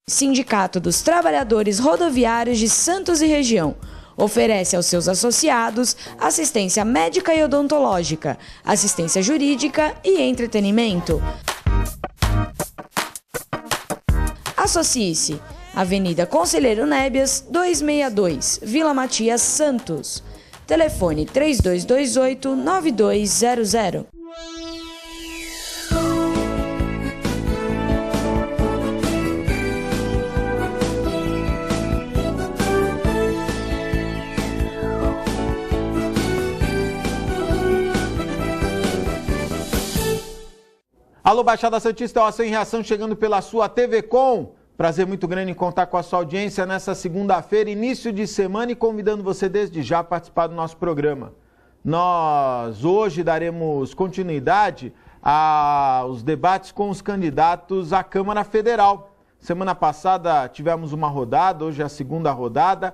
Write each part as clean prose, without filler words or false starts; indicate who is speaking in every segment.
Speaker 1: Sindicato dos Trabalhadores Rodoviários de Santos e Região. Oferece aos seus associados assistência médica e odontológica, assistência jurídica e entretenimento. Associe-se. Avenida Conselheiro Nébias, 262, Vila Matias, Santos. Telefone 3228-9200.
Speaker 2: Alô, Baixada Santista, é o Ação em Reação chegando pela sua TV Com. Prazer muito grande em contar com a sua audiência nessa segunda-feira, início de semana, e convidando você desde já a participar do nosso programa. Nós hoje daremos continuidade aos debates com os candidatos à Câmara Federal. Semana passada tivemos uma rodada, hoje é a segunda rodada,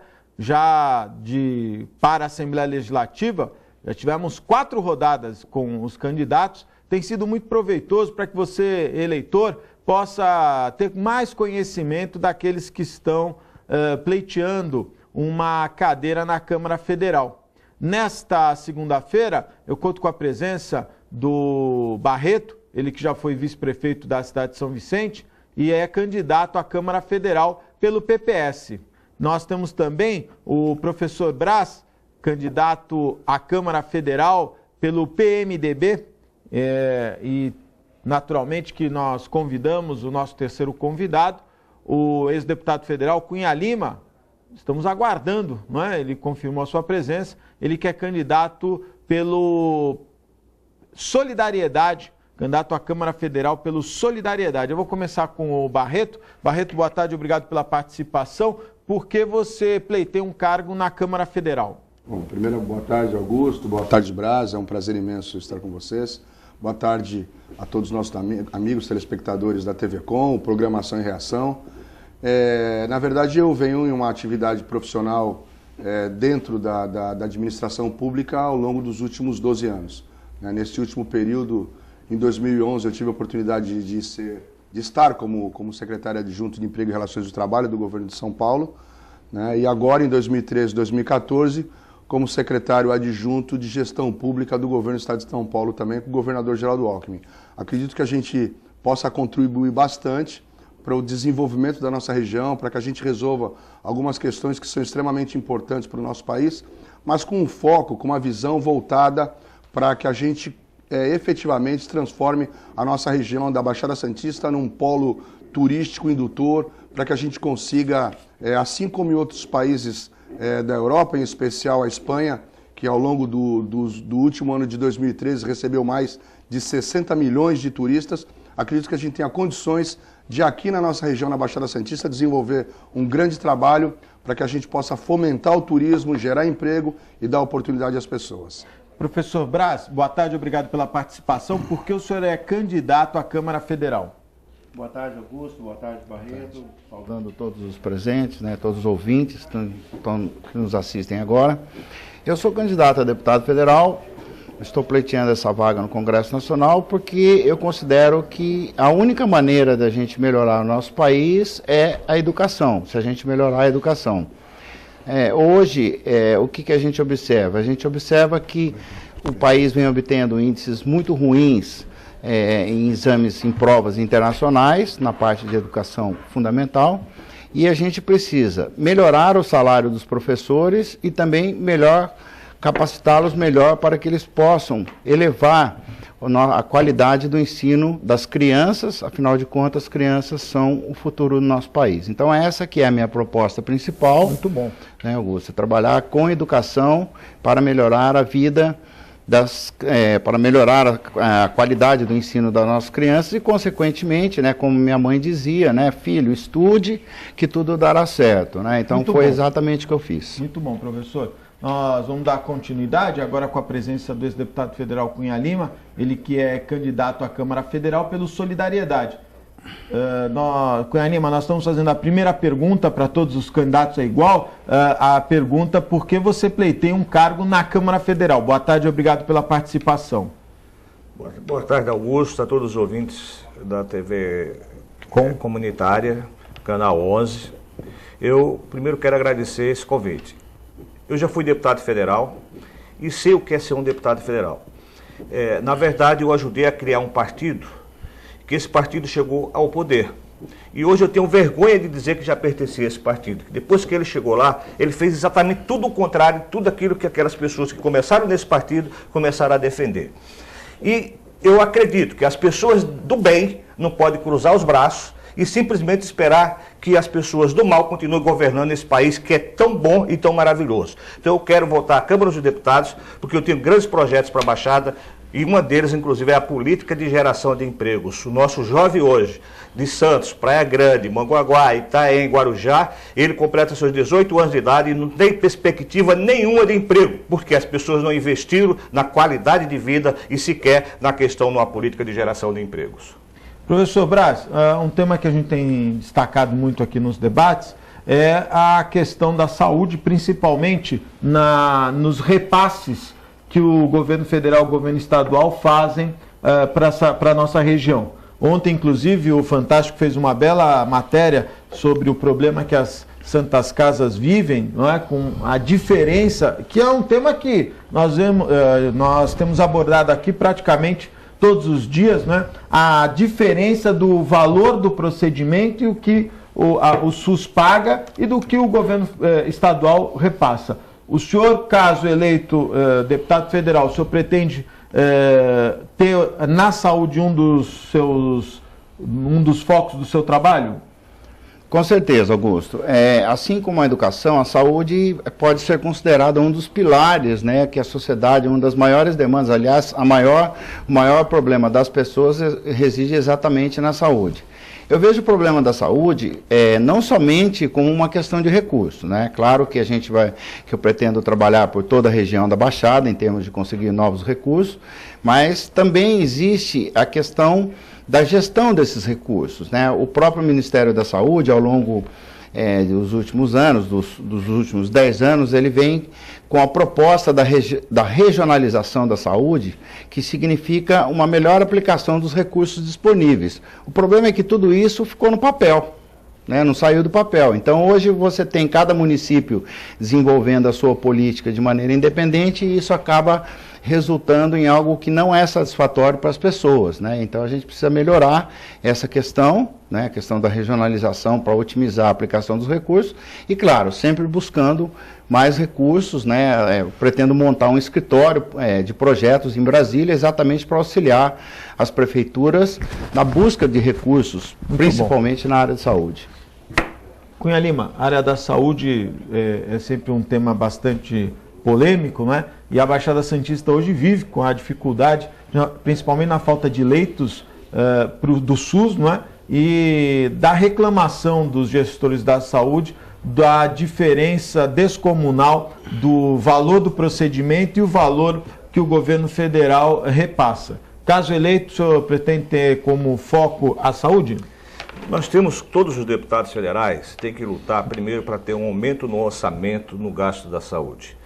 Speaker 2: para a Assembleia Legislativa. Já tivemos 4 rodadas com os candidatos. Tem sido muito proveitoso para que você, eleitor, possa ter mais conhecimento daqueles que estão pleiteando uma cadeira na Câmara Federal. Nesta segunda-feira, eu conto com a presença do Barreto, ele que já foi vice-prefeito da cidade de São Vicente e é candidato à Câmara Federal pelo PPS. Nós temos também o professor Braz, candidato à Câmara Federal pelo PMDB, e naturalmente que nós convidamos o nosso terceiro convidado, o ex-deputado federal Cunha Lima. Estamos aguardando, não é? Ele confirmou a sua presença, ele que é candidato pelo Solidariedade, candidato à Câmara Federal pelo Solidariedade. Eu vou começar com o Barreto. Barreto, boa tarde, obrigado pela participação. Por que você pleiteia um cargo na Câmara Federal?
Speaker 3: Bom, primeiro, boa tarde, Augusto, boa tarde, Braz, é um prazer imenso estar com vocês. Boa tarde a todos os nossos amigos telespectadores da TV Com, Programação em Reação. Na verdade, eu venho em uma atividade profissional dentro da administração pública ao longo dos últimos 12 anos. Neste último período, em 2011, eu tive a oportunidade de estar como secretário adjunto de Emprego e Relações do Trabalho do governo de São Paulo, e agora, em 2013 e 2014, como secretário adjunto de Gestão Pública do governo do Estado de São Paulo também, com o governador Geraldo Alckmin. Acredito que a gente possa contribuir bastante para o desenvolvimento da nossa região, para que a gente resolva algumas questões que são extremamente importantes para o nosso país, mas com um foco, com uma visão voltada para que a gente efetivamente transforme a nossa região da Baixada Santista num polo turístico indutor, para que a gente consiga, assim como em outros países da Europa, em especial a Espanha, que ao longo do último ano de 2013 recebeu mais de 60 milhões de turistas, acredito que a gente tenha condições de aqui na nossa região, na Baixada Santista, desenvolver um grande trabalho para que a gente possa fomentar o turismo, gerar emprego e dar oportunidade às pessoas.
Speaker 2: Professor Braz, boa tarde, obrigado pela participação. Por que o senhor é candidato à Câmara Federal?
Speaker 4: Boa tarde, Augusto. Boa tarde, Barreto. Saudando todos os presentes, todos os ouvintes que nos assistem agora. Eu sou candidato a deputado federal, estou pleiteando essa vaga no Congresso Nacional porque eu considero que a única maneira da gente melhorar o nosso país é a educação, se a gente melhorar a educação. Hoje, o que a gente observa? A gente observa que o país vem obtendo índices muito ruins em exames, em provas internacionais, na parte de educação fundamental, e a gente precisa melhorar o salário dos professores e também capacitá-los melhor para que eles possam elevar a qualidade do ensino das crianças. Afinal de contas, as crianças são o futuro do nosso país. Então essa que é a minha proposta principal.
Speaker 2: Muito bom.
Speaker 4: Augusto, trabalhar com educação para melhorar a vida para melhorar a qualidade do ensino das nossas crianças e, consequentemente, como minha mãe dizia, filho, estude que tudo dará certo. Então muito foi bom. Exatamente o que eu fiz.
Speaker 2: Muito bom, professor. Nós vamos dar continuidade agora com a presença do ex-deputado federal Cunha Lima, ele que é candidato à Câmara Federal pelo Solidariedade. Cunha Lima, nós estamos fazendo a primeira pergunta para todos os candidatos, é igual, a pergunta: por que você pleiteia um cargo na Câmara Federal? Boa tarde, obrigado pela participação.
Speaker 5: Boa tarde, Augusto, a todos os ouvintes da TV comunitária, Canal 11. Eu primeiro quero agradecer esse convite. Eu já fui deputado federal e sei o que é ser um deputado federal. Na verdade, eu ajudei a criar um partido, que esse partido chegou ao poder. E hoje eu tenho vergonha de dizer que já pertencia a esse partido. Depois que ele chegou lá, ele fez exatamente tudo o contrário, tudo aquilo que aquelas pessoas que começaram nesse partido começaram a defender. E eu acredito que as pessoas do bem não podem cruzar os braços e simplesmente esperar que as pessoas do mal continuem governando esse país que é tão bom e tão maravilhoso. Então eu quero voltar à Câmara dos Deputados, porque eu tenho grandes projetos para a Baixada, e uma deles, inclusive, é a política de geração de empregos. O nosso jovem hoje, de Santos, Praia Grande, Manguaguá, Itaém, Guarujá, ele completa seus 18 anos de idade e não tem perspectiva nenhuma de emprego, porque as pessoas não investiram na qualidade de vida e sequer na questão numa política de geração de empregos.
Speaker 2: Professor Braz, um tema que a gente tem destacado muito aqui nos debates é a questão da saúde, principalmente nos repasses que o governo federal e o governo estadual fazem para a nossa região. Ontem, inclusive, o Fantástico fez uma bela matéria sobre o problema que as Santas Casas vivem, não é? Com a diferença, que é um tema que nós temos abordado aqui praticamente todos os dias, né? A diferença do valor do procedimento e o que o SUS paga e do que o governo estadual repassa. O senhor, caso eleito deputado federal, o senhor pretende ter na saúde um dos focos do seu trabalho?
Speaker 4: Com certeza, Augusto. Assim como a educação, a saúde pode ser considerada um dos pilares, né, que a sociedade, uma das maiores demandas, aliás, o maior problema das pessoas reside exatamente na saúde. Eu vejo o problema da saúde não somente como uma questão de recurso, né? Claro que eu pretendo trabalhar por toda a região da Baixada em termos de conseguir novos recursos, mas também existe a questão da gestão desses recursos, né? O próprio Ministério da Saúde, ao longo dos últimos anos, dos últimos 10 anos, ele vem com a proposta da regionalização da saúde, que significa uma melhor aplicação dos recursos disponíveis. O problema é que tudo isso ficou no papel, né? Não saiu do papel. Então, hoje você tem cada município desenvolvendo a sua política de maneira independente e isso acaba resultando em algo que não é satisfatório para as pessoas, né? Então a gente precisa melhorar essa questão, né? A questão da regionalização para otimizar a aplicação dos recursos e, claro, sempre buscando mais recursos, né? Pretendo montar um escritório de projetos em Brasília exatamente para auxiliar as prefeituras na busca de recursos, principalmente na área de saúde.
Speaker 2: Cunha Lima, a área da saúde é sempre um tema bastante polêmico, né? E a Baixada Santista hoje vive com a dificuldade, principalmente na falta de leitos do SUS, não é? E da reclamação dos gestores da saúde da diferença descomunal do valor do procedimento e o valor que o governo federal repassa. Caso eleito, o senhor pretende ter como foco a saúde?
Speaker 5: Nós temos, todos os deputados federais têm que lutar primeiro para ter um aumento no orçamento, no gasto da saúde.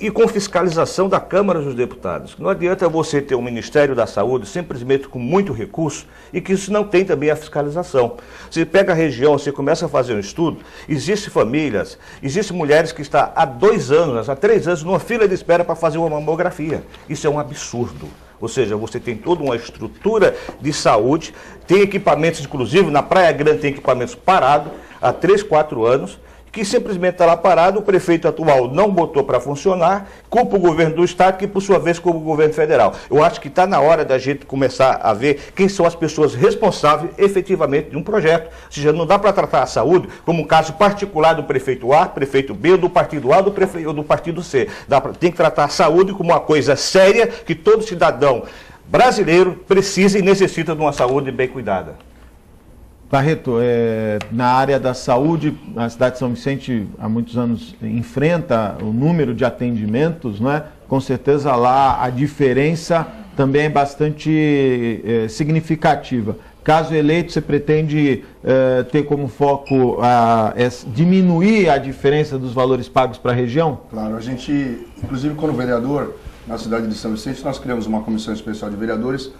Speaker 5: E com fiscalização da Câmara dos Deputados. Não adianta você ter um Ministério da Saúde simplesmente com muito recurso e que isso não tem também a fiscalização. Você pega a região, você começa a fazer um estudo, existem famílias, existem mulheres que estão há 2 anos, há 3 anos, numa fila de espera para fazer uma mamografia. Isso é um absurdo. Ou seja, você tem toda uma estrutura de saúde, tem equipamentos, inclusive na Praia Grande tem equipamentos parados há 3, 4 anos, que simplesmente está lá parado, o prefeito atual não botou para funcionar, culpa o governo do estado, que por sua vez culpa o governo federal. Eu acho que está na hora da gente começar a ver quem são as pessoas responsáveis efetivamente de um projeto. Ou seja, não dá para tratar a saúde como um caso particular do prefeito A, prefeito B, do partido A ou do partido C. Tem que tratar a saúde como uma coisa séria que todo cidadão brasileiro precisa e necessita de uma saúde bem cuidada.
Speaker 2: Barreto, na área da saúde, a cidade de São Vicente há muitos anos enfrenta o número de atendimentos, não é? Com certeza lá a diferença também é bastante significativa. Caso eleito, você pretende ter como foco diminuir a diferença dos valores pagos para a região?
Speaker 3: Claro, a gente, inclusive quando vereador, na cidade de São Vicente, nós criamos uma comissão especial de vereadores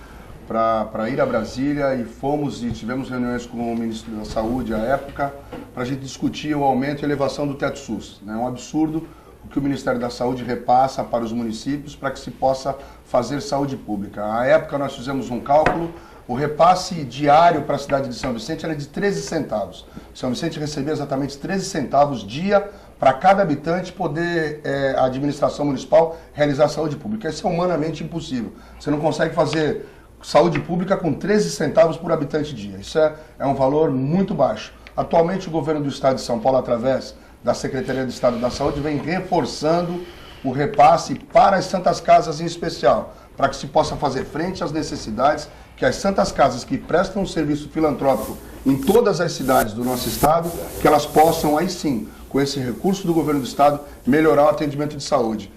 Speaker 3: para ir a Brasília e fomos e tivemos reuniões com o Ministro da Saúde à época para a gente discutir o aumento e elevação do teto SUS. É um absurdo o que o Ministério da Saúde repassa para os municípios para que se possa fazer saúde pública. À época nós fizemos um cálculo, o repasse diário para a cidade de São Vicente era de 13 centavos. São Vicente recebia exatamente 13 centavos dia para cada habitante poder a administração municipal realizar saúde pública. Isso é humanamente impossível. Você não consegue fazer saúde pública com 13 centavos por habitante dia. Isso é um valor muito baixo. Atualmente o governo do estado de São Paulo, através da Secretaria de Estado da Saúde, vem reforçando o repasse para as Santas Casas em especial, para que se possa fazer frente às necessidades que as Santas Casas que prestam um serviço filantrópico em todas as cidades do nosso estado, que elas possam aí sim, com esse recurso do governo do estado, melhorar o atendimento de saúde.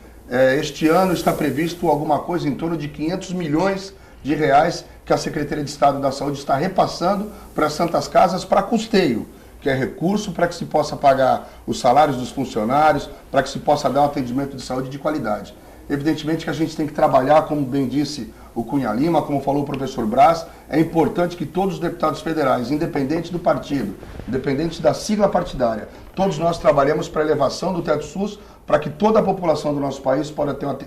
Speaker 3: Este ano está previsto alguma coisa em torno de 500 milhões de reais que a Secretaria de Estado da Saúde está repassando para as Santas Casas para custeio, que é recurso para que se possa pagar os salários dos funcionários, para que se possa dar um atendimento de saúde de qualidade. Evidentemente que a gente tem que trabalhar, como bem disse o Cunha Lima, como falou o professor Braz, é importante que todos os deputados federais, independente do partido, independente da sigla partidária, todos nós trabalhemos para a elevação do teto SUS, para que toda a população do nosso país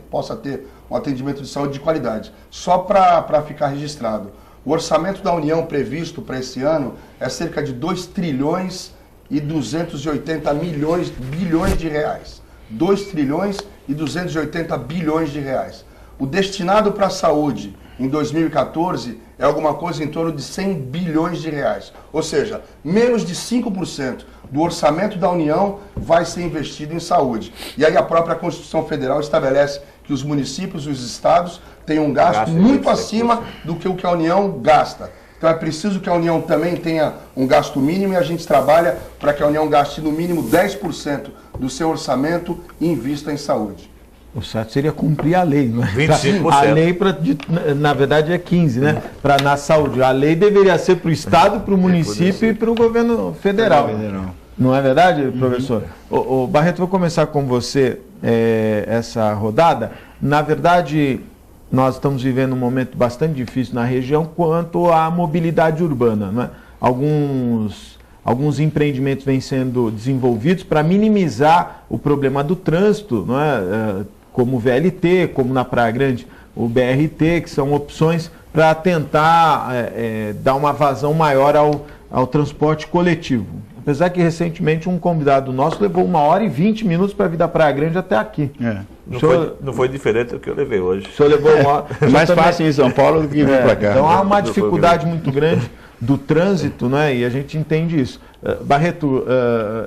Speaker 3: possa ter um atendimento de saúde de qualidade. Só para ficar registrado, o orçamento da União previsto para esse ano é cerca de 2 trilhões e 280 bilhões de reais. 2 trilhões e 280 bilhões de reais. O destinado para a saúde em 2014 é alguma coisa em torno de 100 bilhões de reais. Ou seja, menos de 5% do orçamento da União vai ser investido em saúde. E aí a própria Constituição Federal estabelece que os municípios e os estados têm um gasto muito acima do que o que a União gasta. Então é preciso que a União também tenha um gasto mínimo e a gente trabalha para que a União gaste no mínimo 10% do seu orçamento e invista em saúde.
Speaker 2: O certo seria cumprir a lei, não é?
Speaker 5: 25%.
Speaker 2: A lei, na verdade, é 15%, né? Na saúde. A lei deveria ser para o Estado, para o município e para o governo federal. Não é verdade, professor? O Barreto, vou começar com você essa rodada. Na verdade, nós estamos vivendo um momento bastante difícil na região quanto à mobilidade urbana, não é? Alguns empreendimentos vêm sendo desenvolvidos para minimizar o problema do trânsito, não é? Como o VLT, como na Praia Grande o BRT, que são opções para tentar dar uma vazão maior ao transporte coletivo. Apesar que recentemente um convidado nosso levou 1h20 para vir da Praia Grande até aqui.
Speaker 5: Não foi diferente do que eu levei hoje.
Speaker 2: O senhor levou uma hora.
Speaker 4: É mais fácil em São Paulo do que vir para cá.
Speaker 2: Então há uma dificuldade muito grande do trânsito, né? E a gente entende isso. Barreto,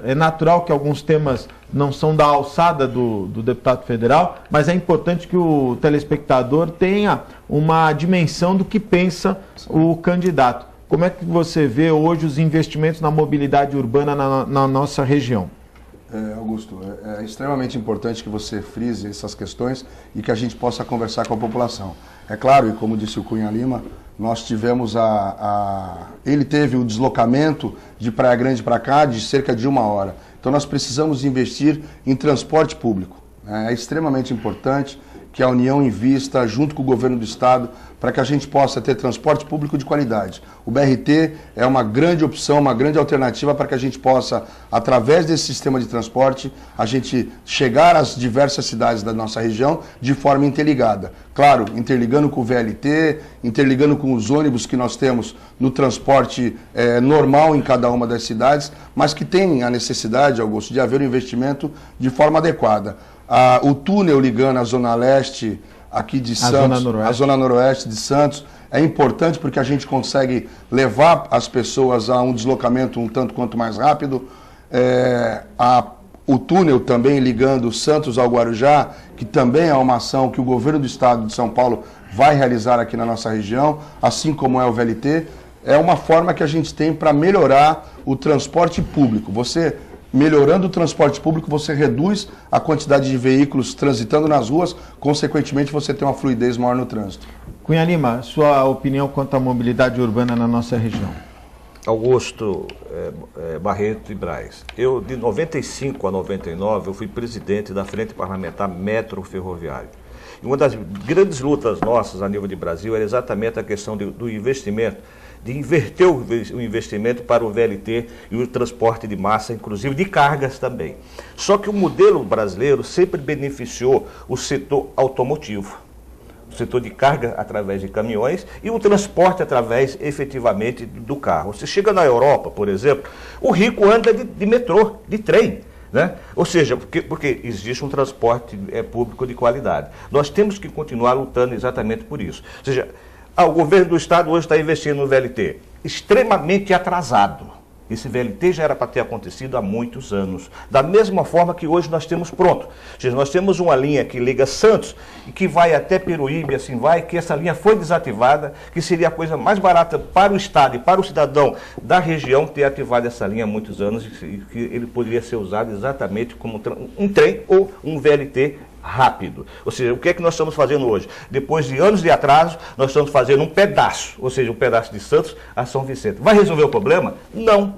Speaker 2: é natural que alguns temas não são da alçada do deputado federal, mas é importante que o telespectador tenha uma dimensão do que pensa o candidato. Como é que você vê hoje os investimentos na mobilidade urbana na nossa região?
Speaker 3: Augusto, é extremamente importante que você frise essas questões e que a gente possa conversar com a população. É claro, e como disse o Cunha Lima, nós tivemos ele teve o deslocamento de Praia Grande para cá de cerca de 1 hora. Então nós precisamos investir em transporte público. É extremamente importante que a União invista junto com o governo do estado para que a gente possa ter transporte público de qualidade. O BRT é uma grande opção, uma grande alternativa para que a gente possa, através desse sistema de transporte, a gente chegar às diversas cidades da nossa região de forma interligada. Claro, interligando com o VLT, interligando com os ônibus que nós temos no transporte normal em cada uma das cidades, mas que tem a necessidade, Augusto, de haver um investimento de forma adequada. O túnel ligando a Zona Leste aqui de Santos, a Zona Noroeste de Santos, é importante porque a gente consegue levar as pessoas a um deslocamento um tanto quanto mais rápido. O túnel também ligando Santos ao Guarujá, que também é uma ação que o governo do estado de São Paulo vai realizar aqui na nossa região, assim como é o VLT, é uma forma que a gente tem para melhorar o transporte público. Melhorando o transporte público, você reduz a quantidade de veículos transitando nas ruas, consequentemente você tem uma fluidez maior no trânsito.
Speaker 2: Cunha Lima, sua opinião quanto à mobilidade urbana na nossa região?
Speaker 5: Augusto, Barreto e Braz. Eu, de 95 a 99, eu fui presidente da Frente Parlamentar Metro Ferroviário. E uma das grandes lutas nossas a nível de Brasil era exatamente a questão do investimento, de inverter o investimento para o VLT e o transporte de massa, inclusive de cargas também. Só que o modelo brasileiro sempre beneficiou o setor automotivo, o setor de carga através de caminhões e o transporte através, efetivamente, do carro. Você chega na Europa, por exemplo, o rico anda de metrô, de trem, né? Ou seja, porque existe um transporte público de qualidade. Nós temos que continuar lutando exatamente por isso. Ou seja, o governo do Estado hoje está investindo no VLT, extremamente atrasado. Esse VLT já era para ter acontecido há muitos anos. Da mesma forma que hoje nós temos pronto. Ou seja, nós temos uma linha que liga Santos e que vai até Peruíbe, assim vai, que essa linha foi desativada, que seria a coisa mais barata para o Estado e para o cidadão da região ter ativado essa linha há muitos anos e que ele poderia ser usado exatamente como um trem ou um VLT rápido. Ou seja, o que é que nós estamos fazendo hoje? Depois de anos de atraso, nós estamos fazendo um pedaço, ou seja, um pedaço de Santos a São Vicente. Vai resolver o problema? Não.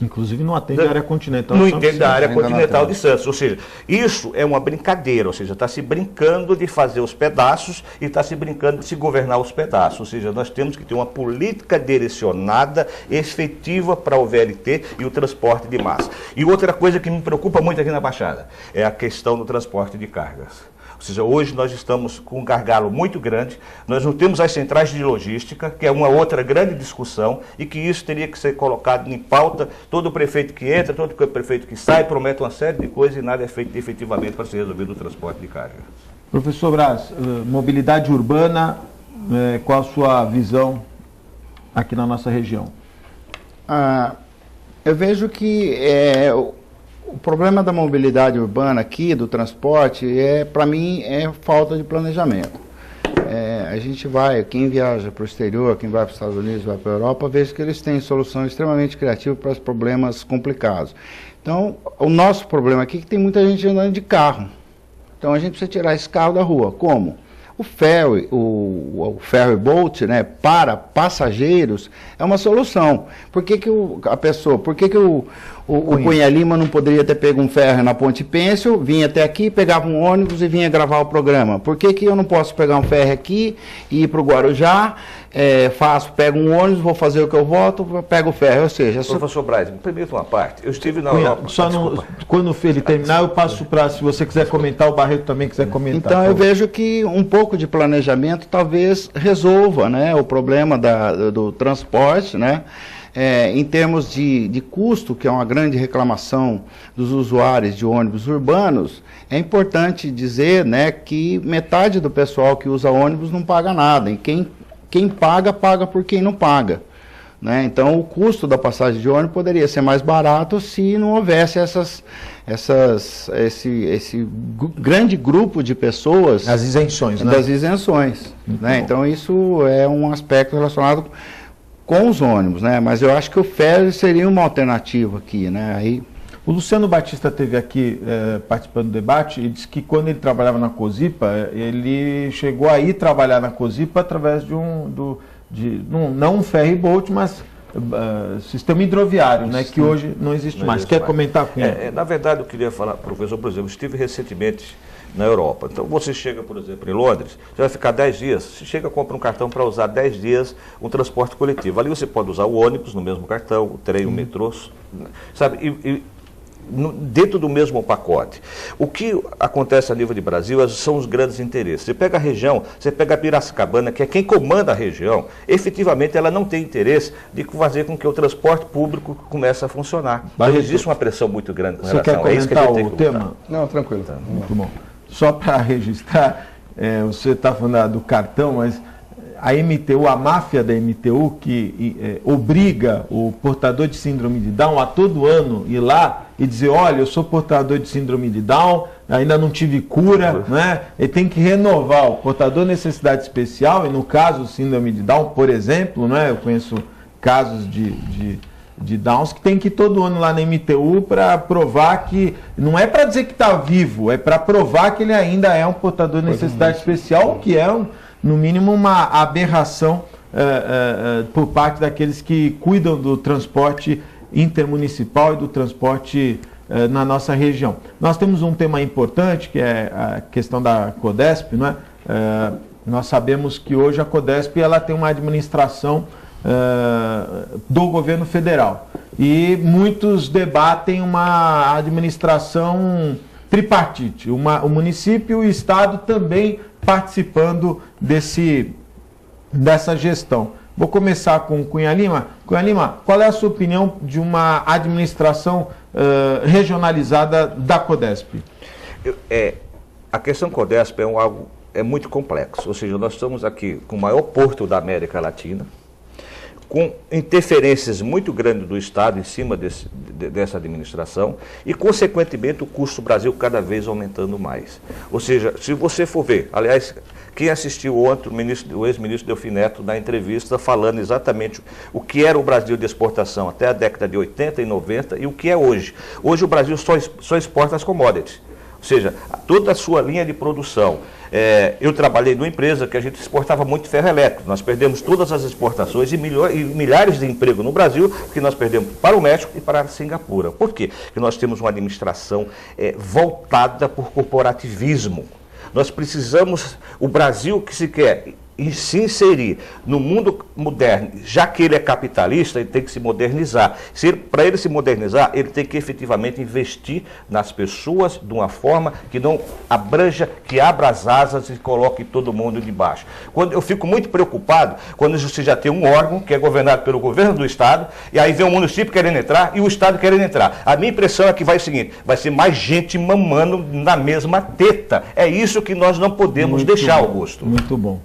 Speaker 2: Inclusive não atende a área continental.
Speaker 5: Não entende a área continental de Santos. Ou seja, isso é uma brincadeira, ou seja, está se brincando de fazer os pedaços e está se brincando de se governar os pedaços. Ou seja, nós temos que ter uma política direcionada, efetiva para o VLT e o transporte de massa. E outra coisa que me preocupa muito aqui na Baixada é a questão do transporte de cargas. Ou seja, hoje nós estamos com um gargalo muito grande, nós não temos as centrais de logística, que é uma outra grande discussão, e que isso teria que ser colocado em pauta. Todo prefeito que entra, todo prefeito que sai, promete uma série de coisas e nada é feito efetivamente para ser resolvido o transporte de carga.
Speaker 2: Professor Braz, mobilidade urbana, qual a sua visão aqui na nossa região?
Speaker 4: Eu vejo que o problema da mobilidade urbana aqui, do transporte, para mim, é falta de planejamento. A gente vai, quem viaja para o exterior, quem vai para os Estados Unidos, vai para a Europa, vejo que eles têm soluções extremamente criativas para os problemas complicados. Então, o nosso problema aqui é que tem muita gente andando de carro. Então, a gente precisa tirar esse carro da rua. Como? O ferry, o ferry boat, né, para passageiros é uma solução. Por que o Cunha Lima não poderia ter pego um ferry na Ponte Pêncil, vinha até aqui, pegava um ônibus e vinha gravar o programa? Por que eu não posso pegar um ferry aqui e ir para o Guarujá, pego um ônibus, vou fazer o que eu volto, pego o ferry, ou seja...
Speaker 5: Professor Braz, me permita uma parte. Eu estive na Europa...
Speaker 2: Quando ele terminar, eu passo para, se você quiser comentar, o Barreto também quiser comentar.
Speaker 4: Então, eu vejo que um pouco de planejamento talvez resolva, né, o problema do transporte, né? Em termos de custo, que é uma grande reclamação dos usuários de ônibus urbanos, é importante dizer, né, que metade do pessoal que usa ônibus não paga nada, e quem paga, paga por quem não paga. Né? Então, o custo da passagem de ônibus poderia ser mais barato se não houvesse esse grande grupo de pessoas...
Speaker 2: As isenções, né?
Speaker 4: Das isenções. Né? Então, isso é um aspecto relacionado com os ônibus, né? Mas eu acho que o ferry seria uma alternativa aqui, né? Aí...
Speaker 2: O Luciano Batista esteve aqui participando do debate e disse que quando ele trabalhava na Cosipa, ele chegou a ir trabalhar na Cosipa através de não um ferry boat, mas sistema hidroviário, né, que hoje não existe mais. Quer comentar com ele?
Speaker 5: Na verdade, eu queria falar, professor, por exemplo, estive recentemente na Europa. Então, você chega, por exemplo, em Londres, você vai ficar 10 dias, você chega e compra um cartão para usar 10 dias um transporte coletivo. Ali você pode usar o ônibus no mesmo cartão, o trem, o metrô, sabe? Dentro do mesmo pacote. O que acontece a nível de Brasil são os grandes interesses. Você pega a região, você pega a Piracicabana, que é quem comanda a região, efetivamente ela não tem interesse de fazer com que o transporte público comece a funcionar. Mas existe uma pressão muito grande com relação a isso.
Speaker 2: Você quer comentar o tema?
Speaker 3: Não, tranquilo.
Speaker 2: Tá, muito bom. Só para registrar, você está falando do cartão, mas a máfia da MTU, que obriga o portador de síndrome de Down a todo ano ir lá e dizer, olha, eu sou portador de síndrome de Down, ainda não tive cura, né? Ele tem que renovar o portador de necessidade especial, e no caso, síndrome de Down, por exemplo, né? Eu conheço casos de Downs que tem que ir todo ano lá na MTU para provar que, não é para dizer que está vivo, é para provar que ele ainda é um portador de necessidade especial, que é no mínimo uma aberração por parte daqueles que cuidam do transporte intermunicipal e do transporte na nossa região. Nós temos um tema importante, que é a questão da CODESP, não é? Nós sabemos que hoje a Codesp ela tem uma administração do governo federal e muitos debatem uma administração tripartite, o município e o estado também participando dessa gestão. Vou começar com o Cunha Lima. Cunha Lima, qual é a sua opinião de uma administração regionalizada da Codesp?
Speaker 5: A questão Codesp é muito complexo, ou seja, nós estamos aqui com o maior porto da América Latina, com interferências muito grandes do Estado em cima dessa administração e, consequentemente, o custo do Brasil cada vez aumentando mais. Ou seja, se você for ver, aliás, quem assistiu ontem o ex-ministro Delfim Neto na entrevista falando exatamente o que era o Brasil de exportação até a década de 80 e 90 e o que é hoje. Hoje o Brasil só exporta as commodities. Ou seja, toda a sua linha de produção. Eu trabalhei numa empresa que a gente exportava muito ferro elétrico. Nós perdemos todas as exportações e milhares de empregos no Brasil, que nós perdemos para o México e para a Singapura. Por quê? Porque nós temos uma administração voltada por corporativismo. Nós precisamos, o Brasil que se quer se inserir no mundo moderno, já que ele é capitalista, ele tem que se modernizar. Para ele se modernizar, ele tem que efetivamente investir nas pessoas de uma forma que não abranja, que abra as asas e coloque todo mundo debaixo. Eu fico muito preocupado quando você já tem um órgão que é governado pelo governo do Estado, e aí vem o município querendo entrar e o Estado querendo entrar. A minha impressão é que vai o seguinte, vai ser mais gente mamando na mesma teta. É isso que nós não podemos deixar, Augusto.
Speaker 2: Muito bom.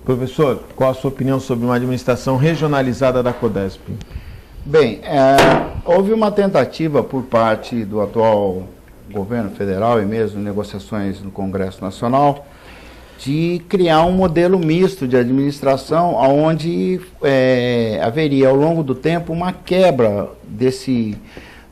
Speaker 2: Professor, qual a sua opinião sobre uma administração regionalizada da Codesp?
Speaker 4: Bem, houve uma tentativa por parte do atual governo federal e mesmo negociações no Congresso Nacional de criar um modelo misto de administração onde haveria ao longo do tempo uma quebra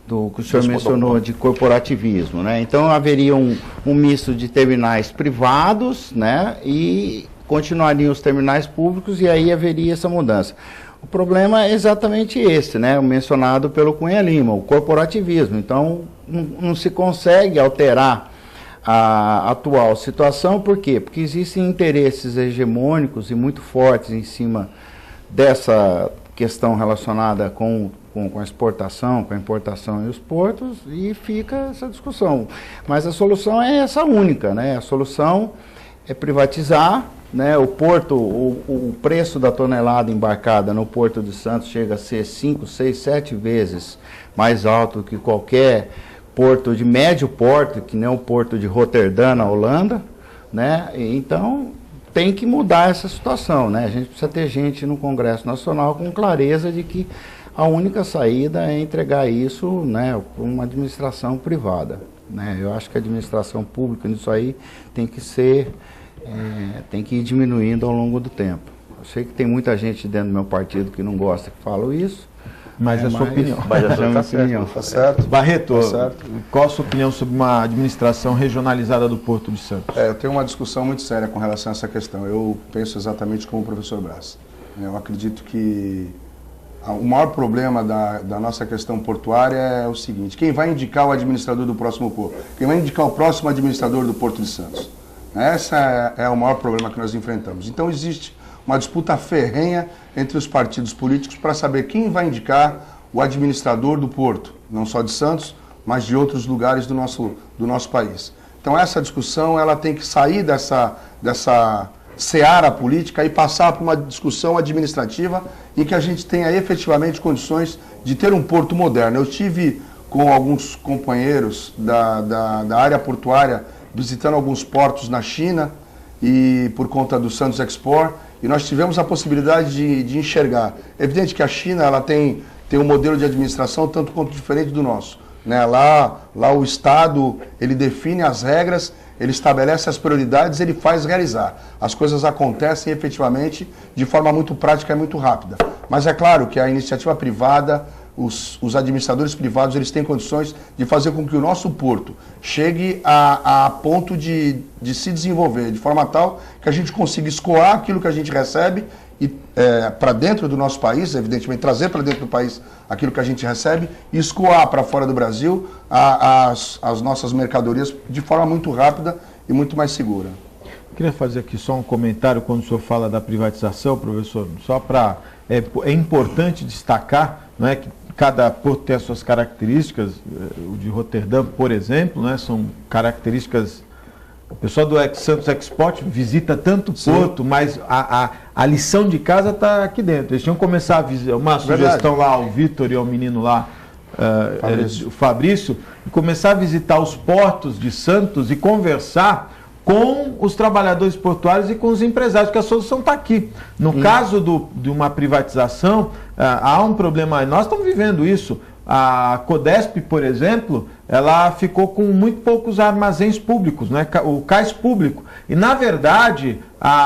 Speaker 4: do que o senhor mencionou de corporativismo, né? Então haveria um misto de terminais privados, né? E continuariam os terminais públicos e aí haveria essa mudança. O problema é exatamente esse, né? O mencionado pelo Cunha Lima, o corporativismo. Então, não se consegue alterar a atual situação, por quê? Porque existem interesses hegemônicos e muito fortes em cima dessa questão relacionada com a exportação, com a importação e os portos, e fica essa discussão. Mas a solução é essa única, né? A solução é privatizar, né? O porto, o preço da tonelada embarcada no Porto de Santos chega a ser 5, 6, 7 vezes mais alto que qualquer porto de médio porte, que nem o porto de Roterdã, na Holanda, né? Então, tem que mudar essa situação, né? A gente precisa ter gente no Congresso Nacional com clareza de que a única saída é entregar isso, né, para uma administração privada, né? Eu acho que a administração pública nisso aí tem que ir diminuindo ao longo do tempo. Eu sei que tem muita gente dentro do meu partido que não gosta que falo isso,
Speaker 2: mas é a sua opinião.
Speaker 5: Mas a sua opinião.
Speaker 3: Tá certo.
Speaker 2: Barreto,
Speaker 3: Tá certo.
Speaker 2: qual a sua opinião sobre uma administração regionalizada do Porto de Santos?
Speaker 3: Eu tenho uma discussão muito séria com relação a essa questão. Eu penso exatamente como o professor Braz. Eu acredito que o maior problema da nossa questão portuária é o seguinte: quem vai indicar o administrador do próximo porto? Quem vai indicar o próximo administrador do Porto de Santos? Essa é o maior problema que nós enfrentamos. Então existe uma disputa ferrenha entre os partidos políticos para saber quem vai indicar o administrador do porto, não só de Santos, mas de outros lugares do nosso país. Então essa discussão ela tem que sair dessa seara política e passar para uma discussão administrativa em que a gente tenha efetivamente condições de ter um porto moderno. Eu estive com alguns companheiros da área portuária visitando alguns portos na China e por conta do Santos Export, e nós tivemos a possibilidade de enxergar. É evidente que a China ela tem um modelo de administração tanto quanto diferente do nosso, né? Lá o Estado ele define as regras, ele estabelece as prioridades, ele faz realizar. As coisas acontecem efetivamente de forma muito prática e muito rápida. Mas é claro que a iniciativa privada, os administradores privados, eles têm condições de fazer com que o nosso porto chegue a ponto de se desenvolver de forma tal que a gente consiga escoar aquilo que a gente recebe e para dentro do nosso país, evidentemente trazer para dentro do país aquilo que a gente recebe e escoar para fora do Brasil as nossas mercadorias de forma muito rápida e muito mais segura.
Speaker 2: Queria fazer aqui só um comentário quando o senhor fala da privatização, professor, só para... É importante destacar, não é, que cada porto tem as suas características. O de Roterdã, por exemplo, né, são características... O pessoal do Santos Export visita tanto o porto, mas a lição de casa está aqui dentro. Eles tinham que começar a visitar, uma sugestão lá ao Vitor e ao menino lá, o Fabrício, começar a visitar os portos de Santos e conversar com os trabalhadores portuários e com os empresários, porque a solução está aqui. No caso de uma privatização, há um problema. Nós estamos vivendo isso. A Codesp, por exemplo, ela ficou com muito poucos armazéns públicos, né? O cais público. E, na verdade,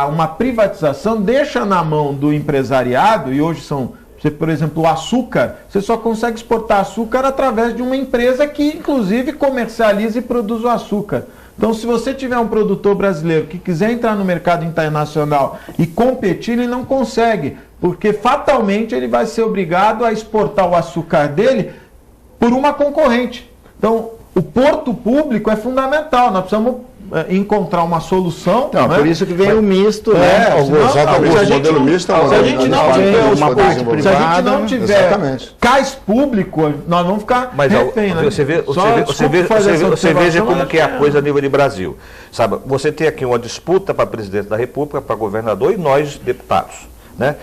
Speaker 2: uma privatização deixa na mão do empresariado, e hoje são... Você, por exemplo, o açúcar, você só consegue exportar açúcar através de uma empresa que, inclusive, comercializa e produz o açúcar. Então, se você tiver um produtor brasileiro que quiser entrar no mercado internacional e competir, ele não consegue, porque fatalmente ele vai ser obrigado a exportar o açúcar dele por uma concorrente. Então, o porto público é fundamental, nós precisamos encontrar uma solução.
Speaker 4: Então,
Speaker 2: né?
Speaker 4: Por isso que vem o misto, né?
Speaker 3: Exatamente, o modelo misto é
Speaker 2: se a gente não tiver
Speaker 4: uma parte privada,
Speaker 2: se a gente não tiver cais público, nós vamos ficar refém, né?
Speaker 5: Você veja como que é a coisa a nível de Brasil. Sabe, você tem aqui uma disputa para presidente da República, para governador e nós, deputados, né?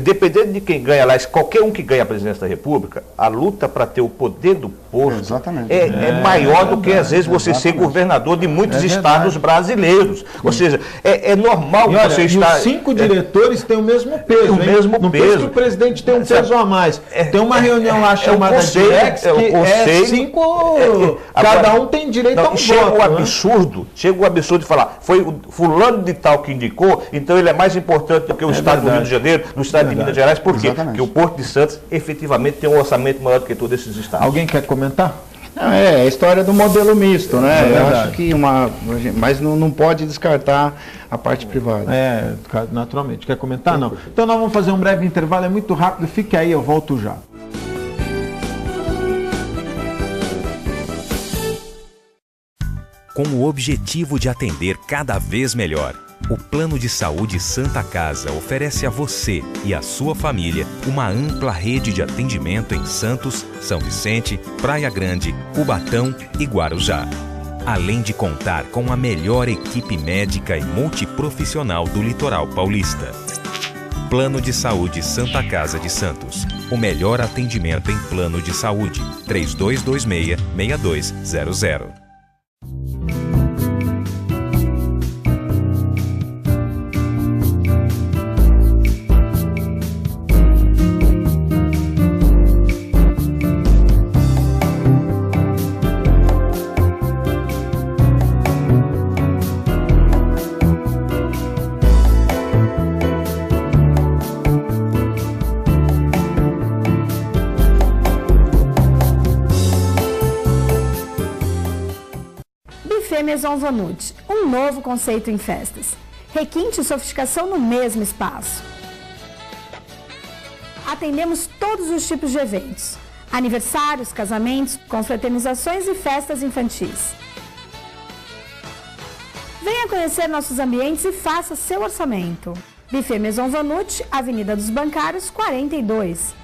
Speaker 5: Dependendo de quem ganha lá, qualquer um que ganha a presidência da República, a luta para ter o poder do porto é maior do que, às vezes, você ser governador de muitos estados brasileiros. Ou seja, é normal que você está...
Speaker 2: Os 5 diretores têm o mesmo peso,
Speaker 5: não
Speaker 2: pensa que o presidente tem um peso a mais. Tem uma reunião lá chamada DIREX, que 5... Cada um tem direito a um voto.
Speaker 5: Chega o absurdo de falar, foi o fulano de tal que indicou, então ele é mais importante do que o estado do Rio de Janeiro, do estado de Minas Gerais. Por quê? Porque o Porto de Santos efetivamente tem um orçamento maior do que todos esses estados.
Speaker 2: Alguém quer comentar?
Speaker 4: É a história do modelo misto, né? Eu acho que mas não pode descartar a parte privada.
Speaker 2: Naturalmente. Quer comentar? Não. Então nós vamos fazer um breve intervalo, é muito rápido, fique aí, eu volto já.
Speaker 6: Com o objetivo de atender cada vez melhor, o Plano de Saúde Santa Casa oferece a você e a sua família uma ampla rede de atendimento em Santos, São Vicente, Praia Grande, Cubatão e Guarujá. Além de contar com a melhor equipe médica e multiprofissional do litoral paulista. Plano de Saúde Santa Casa de Santos. O melhor atendimento em plano de saúde. 3226-6200.
Speaker 7: Maison Vanut, um novo conceito em festas. Requinte e sofisticação no mesmo espaço. Atendemos todos os tipos de eventos. Aniversários, casamentos, confraternizações e festas infantis. Venha conhecer nossos ambientes e faça seu orçamento. Buffet Maison Vanut, Avenida dos Bancários, 42.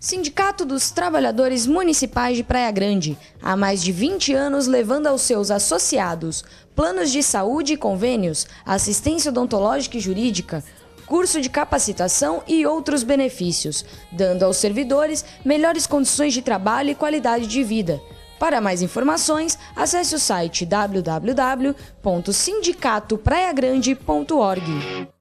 Speaker 1: Sindicato dos Trabalhadores Municipais de Praia Grande, há mais de 20 anos levando aos seus associados planos de saúde e convênios, assistência odontológica e jurídica, curso de capacitação e outros benefícios, dando aos servidores melhores condições de trabalho e qualidade de vida. Para mais informações, acesse o site www.sindicatopraiagrande.org.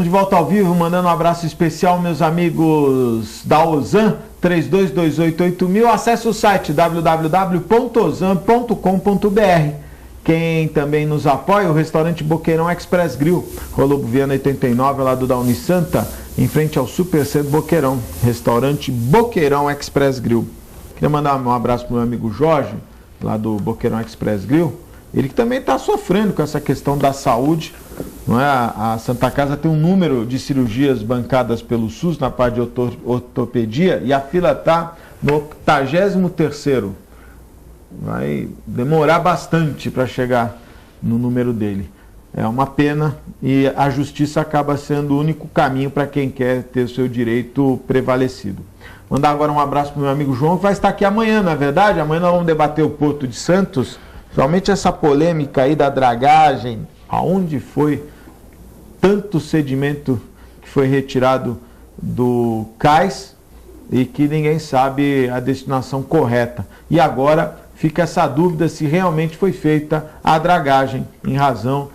Speaker 2: Estamos de volta ao vivo, mandando um abraço especial, meus amigos da Ozan, 32288000. Acesse o site www.ozan.com.br. Quem também nos apoia, o restaurante Boqueirão Express Grill, Rua Viana 89, lá do Dauni Santa, em frente ao Super Centro Boqueirão. Restaurante Boqueirão Express Grill. Queria mandar um abraço para o meu amigo Jorge, lá do Boqueirão Express Grill. Ele que também está sofrendo com essa questão da saúde. Não é? A Santa Casa tem um número de cirurgias bancadas pelo SUS na parte de ortopedia e a fila está no 83º. Vai demorar bastante para chegar no número dele. É uma pena e a justiça acaba sendo o único caminho para quem quer ter o seu direito prevalecido. Mandar agora um abraço para o meu amigo João, que vai estar aqui amanhã, não é verdade? Amanhã nós vamos debater o Porto de Santos, somente essa polêmica aí da dragagem, aonde foi tanto sedimento que foi retirado do cais e que ninguém sabe a destinação correta. E agora fica essa dúvida se realmente foi feita a dragagem, em razão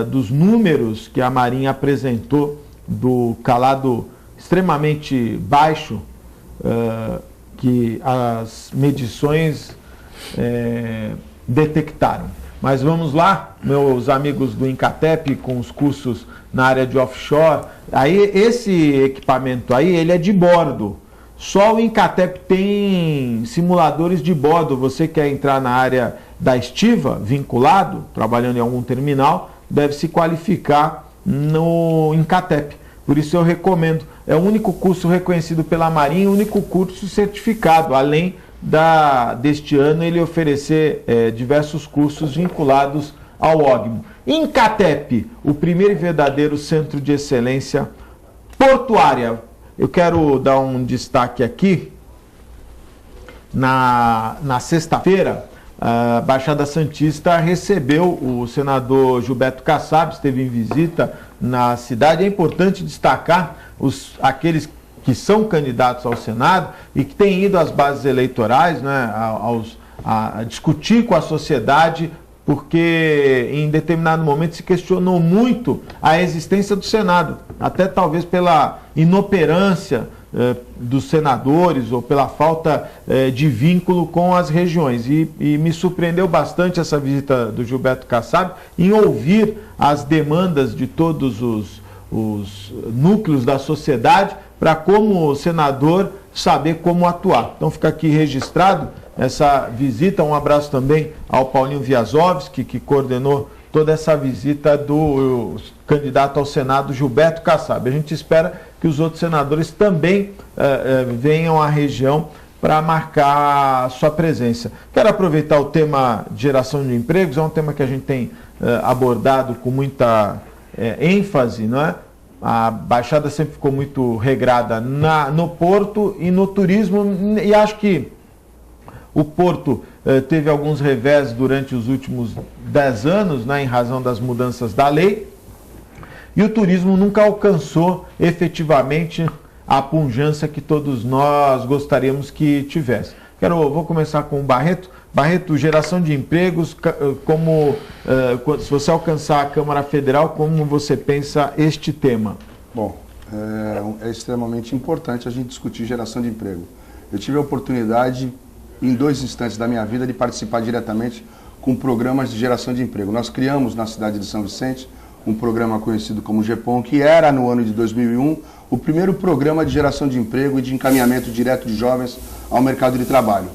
Speaker 2: dos números que a Marinha apresentou do calado extremamente baixo que as medições detectaram. Mas vamos lá, meus amigos do Incatep, com os cursos na área de offshore. Aí esse equipamento aí, ele é de bordo. Só o Incatep tem simuladores de bordo. Você quer entrar na área da estiva, vinculado, trabalhando em algum terminal, deve se qualificar no Incatep. Por isso eu recomendo. É o único curso reconhecido pela Marinha, o único curso certificado, além deste ano ele oferecer diversos cursos vinculados ao OGMO. Incatep, o primeiro e verdadeiro centro de excelência portuária. Eu quero dar um destaque aqui. Na sexta-feira, a Baixada Santista recebeu o senador Gilberto Kassab, esteve em visita na cidade. É importante destacar aqueles que são candidatos ao Senado e que têm ido às bases eleitorais, né, a discutir com a sociedade, porque em determinado momento se questionou muito a existência do Senado, até talvez pela inoperância dos senadores ou pela falta de vínculo com as regiões. E me surpreendeu bastante essa visita do Gilberto Kassab em ouvir as demandas de todos os núcleos da sociedade para, como senador, saber como atuar. Então fica aqui registrado essa visita. Um abraço também ao Paulinho Viazovski, que coordenou toda essa visita do candidato ao Senado, Gilberto Kassab. A gente espera que os outros senadores também venham à região para marcar sua presença. Quero aproveitar o tema de geração de empregos, é um tema que a gente tem abordado com muita ênfase, não é? A Baixada sempre ficou muito regrada no porto e no turismo, e acho que o porto teve alguns revés durante os últimos 10 anos, né, em razão das mudanças da lei, e o turismo nunca alcançou efetivamente a pujança que todos nós gostaríamos que tivesse. Vou começar com o Barreto. Barreto, geração de empregos, se você alcançar a Câmara Federal, como você pensa este tema?
Speaker 3: Bom, é extremamente importante a gente discutir geração de emprego. Eu tive a oportunidade, em 2 instantes da minha vida, de participar diretamente com programas de geração de emprego. Nós criamos na cidade de São Vicente um programa conhecido como GEPOM, que era, no ano de 2001, o primeiro programa de geração de emprego e de encaminhamento direto de jovens ao mercado de trabalho.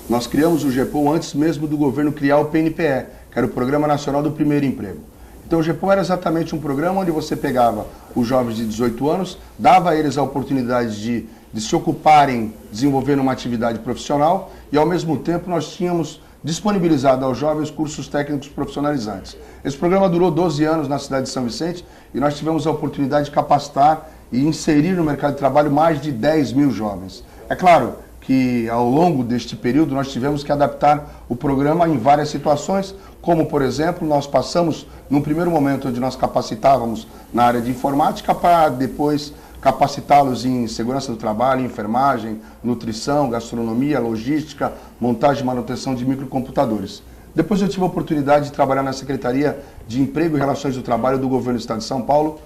Speaker 3: Nós criamos o GEPOM antes mesmo do governo criar o PNPE, que era o Programa Nacional do Primeiro Emprego. Então o GEPOM era exatamente um programa onde você pegava os jovens de 18 anos, dava a eles a oportunidade de se ocuparem, desenvolvendo uma atividade profissional, e ao mesmo tempo nós tínhamos disponibilizado aos jovens cursos técnicos profissionalizantes. Esse programa durou 12 anos na cidade de São Vicente e nós tivemos a oportunidade de capacitar e inserir no mercado de trabalho mais de 10 mil jovens. É claro que ao longo deste período nós tivemos que adaptar o programa em várias situações, como, por exemplo, nós passamos num primeiro momento onde nós capacitávamos na área de informática para depois capacitá-los em segurança do trabalho, enfermagem, nutrição, gastronomia, logística, montagem e manutenção de microcomputadores. Depois eu tive a oportunidade de trabalhar na Secretaria de Emprego e Relações do Trabalho do Governo do Estado de São Paulo,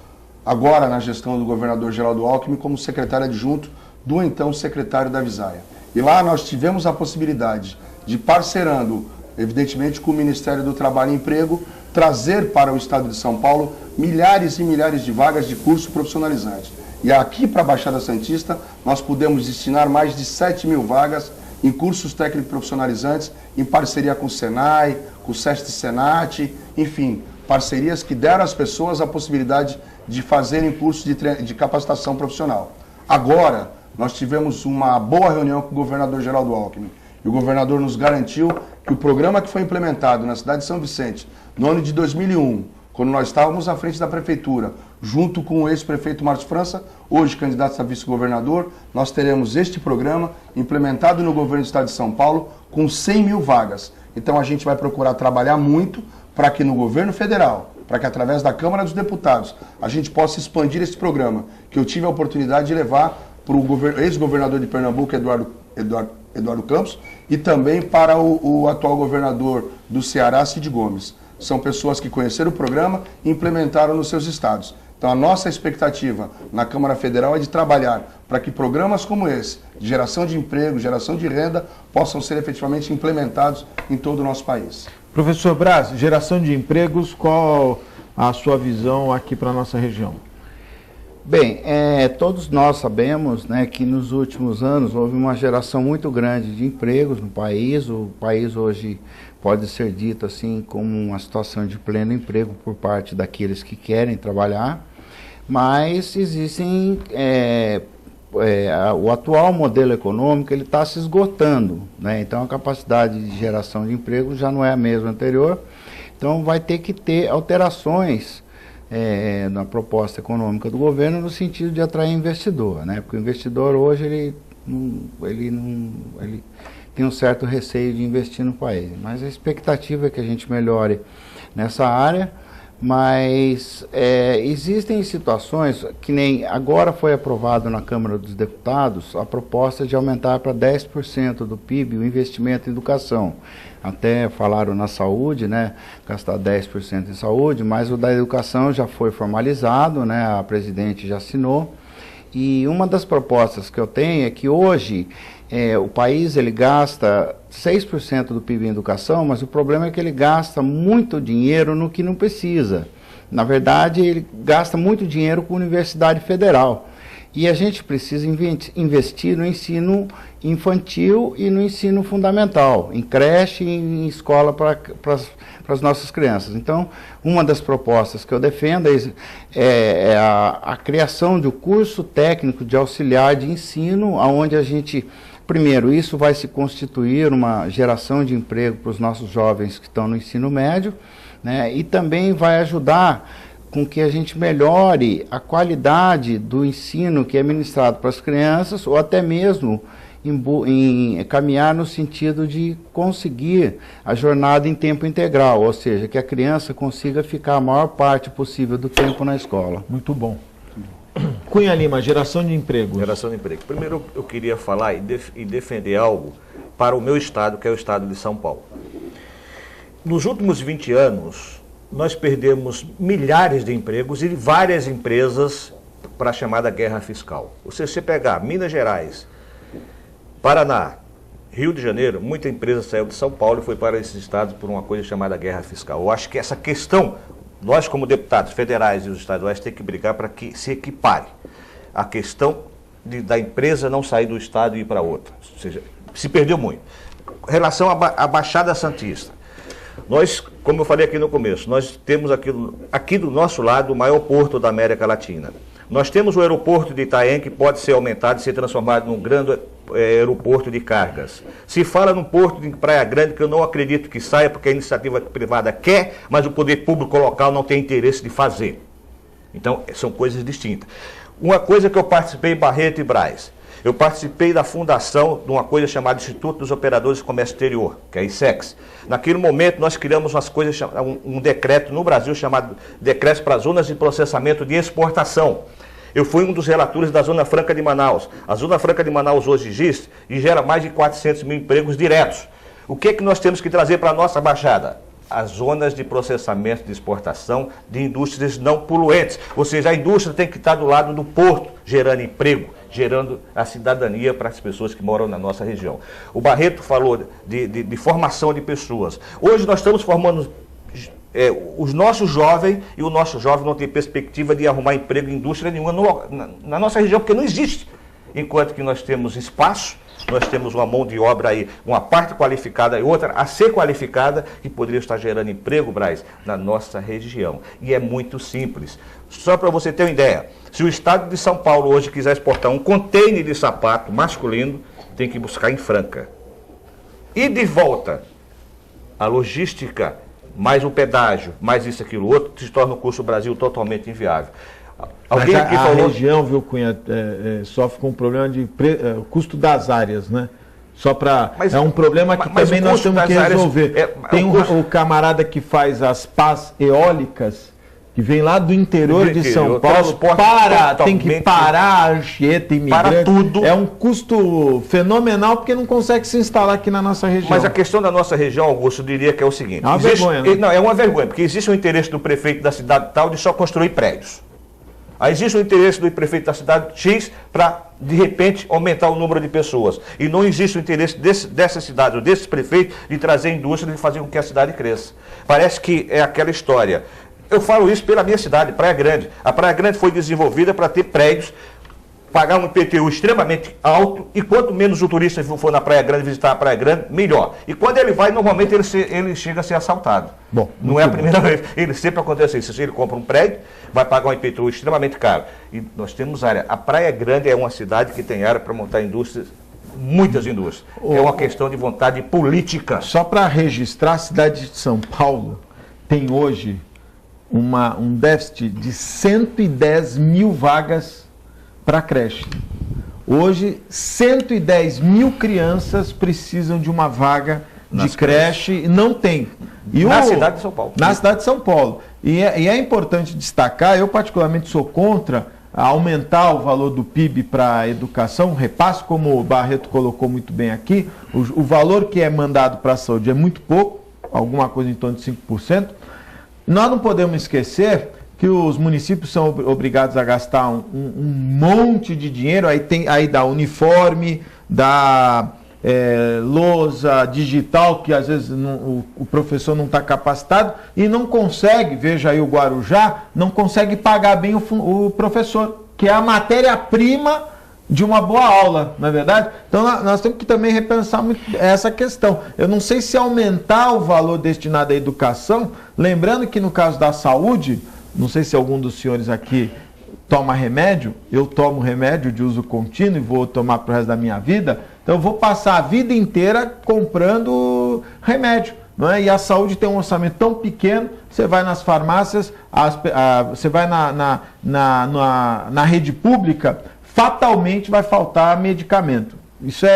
Speaker 3: agora na gestão do governador Geraldo Alckmin, como secretário adjunto do então secretário da Visaia. E lá nós tivemos a possibilidade de, parcerando, evidentemente, com o Ministério do Trabalho e Emprego, trazer para o estado de São Paulo milhares e milhares de vagas de curso profissionalizante. E aqui para a Baixada Santista, nós pudemos destinar mais de 7 mil vagas em cursos técnicos profissionalizantes, em parceria com o Senai, com o SESC Senat, enfim, parcerias que deram às pessoas a possibilidade de fazerem cursos de capacitação profissional. Agora, nós tivemos uma boa reunião com o governador Geraldo Alckmin, e o governador nos garantiu que o programa que foi implementado na cidade de São Vicente, no ano de 2001, quando nós estávamos à frente da prefeitura, junto com o ex-prefeito Márcio França, hoje candidato a vice-governador, nós teremos este programa implementado no governo do estado de São Paulo com 100 mil vagas. Então a gente vai procurar trabalhar muito para que no governo federal, para que através da Câmara dos Deputados, a gente possa expandir esse programa, que eu tive a oportunidade de levar para o ex-governador de Pernambuco, Eduardo Campos, e também para o atual governador do Ceará, Cid Gomes. São pessoas que conheceram o programa e implementaram nos seus estados. Então a nossa expectativa na Câmara Federal é de trabalhar para que programas como esse, de geração de emprego, geração de renda, possam ser efetivamente implementados em todo o nosso país.
Speaker 2: Professor Braz, geração de empregos, qual a sua visão aqui para a nossa região?
Speaker 4: Bem, todos nós sabemos, né, que nos últimos anos houve uma geração muito grande de empregos no país. O país hoje pode ser dito assim como uma situação de pleno emprego por parte daqueles que querem trabalhar, mas existem, o atual modelo econômico ele está se esgotando, né? Então a capacidade de geração de emprego já não é a mesma anterior, então vai ter que ter alterações na proposta econômica do governo no sentido de atrair investidor, né? Porque o investidor hoje ele tem um certo receio de investir no país, mas a expectativa é que a gente melhore nessa área, mas existem situações que nem agora foi aprovado na Câmara dos Deputados a proposta de aumentar para 10% do PIB o investimento em educação. Até falaram na saúde, né, gastar 10% em saúde, mas o da educação já foi formalizado, né, a presidente já assinou. E uma das propostas que eu tenho é que hoje o país ele gasta 6% do PIB em educação, mas o problema é que ele gasta muito dinheiro no que não precisa. Na verdade, ele gasta muito dinheiro com a Universidade Federal. E a gente precisa investir no ensino infantil e no ensino fundamental, em creche e em escola para as nossas crianças. Então, uma das propostas que eu defendo é a criação de um curso técnico de auxiliar de ensino, onde a gente, primeiro, isso vai se constituir uma geração de emprego para os nossos jovens que estão no ensino médio, né, e também vai ajudar com que a gente melhore a qualidade do ensino que é ministrado para as crianças, ou até mesmo em caminhar no sentido de conseguir a jornada em tempo integral, ou seja, que a criança consiga ficar a maior parte possível do tempo na escola.
Speaker 2: Muito bom. Cunha Lima, geração de emprego.
Speaker 5: Geração de emprego. Primeiro eu queria falar e defender algo para o meu estado, que é o estado de São Paulo. Nos últimos 20 anos, nós perdemos milhares de empregos e várias empresas para a chamada guerra fiscal. Se você pegar Minas Gerais, Paraná, Rio de Janeiro, muita empresa saiu de São Paulo e foi para esses estados por uma coisa chamada guerra fiscal. Eu acho que essa questão, nós como deputados federais e os estaduais temos que brigar para que se equipare a questão da empresa não sair do estado e ir para outra. Ou seja, se perdeu muito. Em relação à Baixada Santista, nós, como eu falei aqui no começo, nós temos aqui do nosso lado o maior porto da América Latina. Nós temos o aeroporto de Itaém, que pode ser aumentado e ser transformado num grande aeroporto de cargas. Se fala num porto de Praia Grande, que eu não acredito que saia, porque a iniciativa privada quer, mas o poder público local não tem interesse de fazer. Então, são coisas distintas. Uma coisa que eu participei em Barreto e Braz, eu participei da fundação de uma coisa chamada Instituto dos Operadores de Comércio Exterior, que é a ISEX. Naquele momento, nós criamos um decreto no Brasil chamado Decreto para Zonas de Processamento de Exportação. Eu fui um dos relatores da Zona Franca de Manaus. A Zona Franca de Manaus hoje existe e gera mais de 400 mil empregos diretos. O que é que nós temos que trazer para a nossa Baixada? as zonas de processamento de exportação de indústrias não poluentes. Ou seja, a indústria tem que estar do lado do porto, gerando emprego, gerando a cidadania para as pessoas que moram na nossa região. O Barreto falou de formação de pessoas. Hoje nós estamos formando os nossos jovens, e o nosso jovem não tem perspectiva de arrumar emprego em indústria nenhuma na nossa região, porque não existe. Enquanto que nós temos espaço, nós temos uma mão de obra aí, uma parte qualificada e outra a ser qualificada, que poderia estar gerando emprego, Braz, na nossa região. E é muito simples. Só para você ter uma ideia, se o estado de São Paulo hoje quiser exportar um container de sapato masculino, tem que buscar em Franca. E de volta, a logística, mais o pedágio, mais isso, aquilo, outro, se torna o custo do Brasil totalmente inviável.
Speaker 2: Alguém aqui falou... A região, viu, Cunha, sofre com um problema de custo das áreas, né? Só para... É um problema que também nós temos que resolver. Tem o camarada que faz as pás eólicas, que vem lá do interior de São Paulo, tem que parar a Anchieta, imigrante. Tudo. É um custo fenomenal, porque não consegue se instalar aqui na nossa região.
Speaker 5: Mas a questão da nossa região, Augusto, eu diria que é o seguinte...
Speaker 2: É uma vergonha, né?
Speaker 5: Não, é uma vergonha, porque existe um interesse do prefeito da cidade tal de só construir prédios. Aí existe o interesse do prefeito da cidade X para, de repente, aumentar o número de pessoas. E não existe o interesse dessa cidade ou desses prefeitos de trazer indústria e de fazer com que a cidade cresça. Parece que é aquela história. Eu falo isso pela minha cidade, Praia Grande. A Praia Grande foi desenvolvida para ter prédios, pagar um IPTU extremamente alto, e quanto menos o turista for na Praia Grande visitar a Praia Grande, melhor. E quando ele vai, normalmente ele chega a ser assaltado.
Speaker 2: Bom,
Speaker 5: não é a primeira vez. Ele sempre acontece isso. Se ele compra um prédio, vai pagar um IPTU extremamente caro. E nós temos área. A Praia Grande é uma cidade que tem área para montar indústrias, muitas indústrias. É uma questão de vontade política.
Speaker 2: Só para registrar, a cidade de São Paulo tem hoje um déficit de 110 mil vagas para creche. Hoje, 110 mil crianças precisam de uma vaga de creche e não tem.
Speaker 5: Na cidade de São Paulo.
Speaker 2: Na cidade de São Paulo. E é importante destacar, eu particularmente sou contra aumentar o valor do PIB para a educação, repasse, como o Barreto colocou muito bem aqui, o valor que é mandado para a saúde é muito pouco, alguma coisa em torno de 5%. Nós não podemos esquecer que os municípios são obrigados a gastar um monte de dinheiro, aí dá uniforme, dá lousa digital, que às vezes o professor não está capacitado e não consegue, veja aí o Guarujá, não consegue pagar bem o professor, que é a matéria-prima de uma boa aula, não é verdade? Então nós temos que também repensar muito essa questão. Eu não sei se aumentar o valor destinado à educação, lembrando que no caso da saúde, não sei se algum dos senhores aqui toma remédio, eu tomo remédio de uso contínuo e vou tomar para o resto da minha vida, então eu vou passar a vida inteira comprando remédio, não é? E a saúde tem um orçamento tão pequeno, você vai nas farmácias, você vai na rede pública, fatalmente vai faltar medicamento. Isso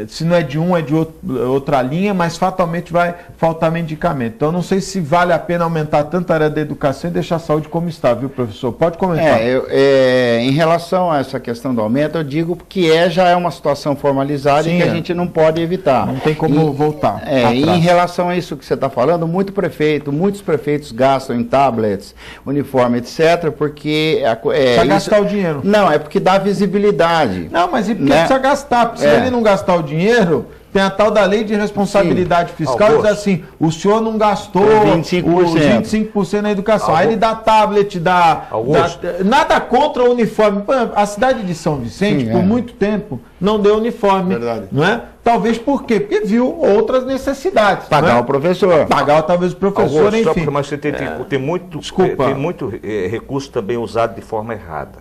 Speaker 2: se não é de um, é de outra linha, mas fatalmente vai faltar medicamento. Então, não sei se vale a pena aumentar tanto a área da educação e deixar a saúde como está, viu, professor? Pode comentar.
Speaker 4: Em relação a essa questão do aumento, eu digo que já é uma situação formalizada. Sim, e que a gente não pode evitar.
Speaker 2: Não tem como voltar.
Speaker 4: Em relação a isso que você está falando, muitos prefeitos gastam em tablets, uniforme, etc., porque...
Speaker 2: Para gastar o dinheiro.
Speaker 4: Não, é porque dá visibilidade.
Speaker 2: Não, mas e porque precisa gastar? Porque se ele não gastar o dinheiro, tem a tal da lei de responsabilidade fiscal, diz assim, o senhor não gastou 25% na educação. Aí ele dá tablet, nada contra o uniforme. A cidade de São Vicente, por muito tempo, não deu uniforme. Verdade. Não é? Talvez por quê? Porque viu outras necessidades.
Speaker 4: Pagar o professor.
Speaker 2: Pagar talvez o professor, enfim.
Speaker 5: Mas você tem muito recurso também usado de forma errada.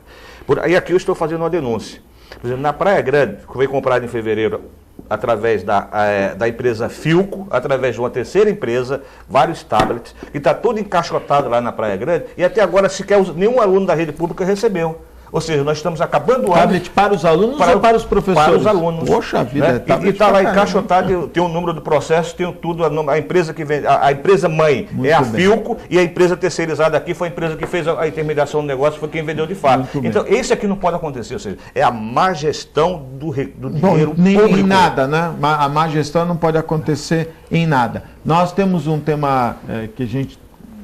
Speaker 5: E aqui eu estou fazendo uma denúncia. Por exemplo, na Praia Grande, que foi comprado em fevereiro através da empresa Filco, através de uma terceira empresa, vários tablets, que está tudo encaixotado lá na Praia Grande, e até agora sequer nenhum aluno da rede pública recebeu. Ou seja, nós estamos acabando o ano...
Speaker 2: Tablet para os alunos ou para os professores?
Speaker 5: Para os alunos.
Speaker 2: Poxa vida,
Speaker 5: né? E está lá encaixotado, tem o número do processo, tem tudo, a empresa que vende, a empresa mãe é a Filco, e a empresa terceirizada aqui foi a empresa que fez a intermediação do negócio, foi quem vendeu de fato. Então, esse aqui não pode acontecer, ou seja, é a má gestão do dinheiro
Speaker 2: nem
Speaker 5: público.
Speaker 2: Em nada, né? A má gestão não pode acontecer em nada. Nós temos um tema que a gente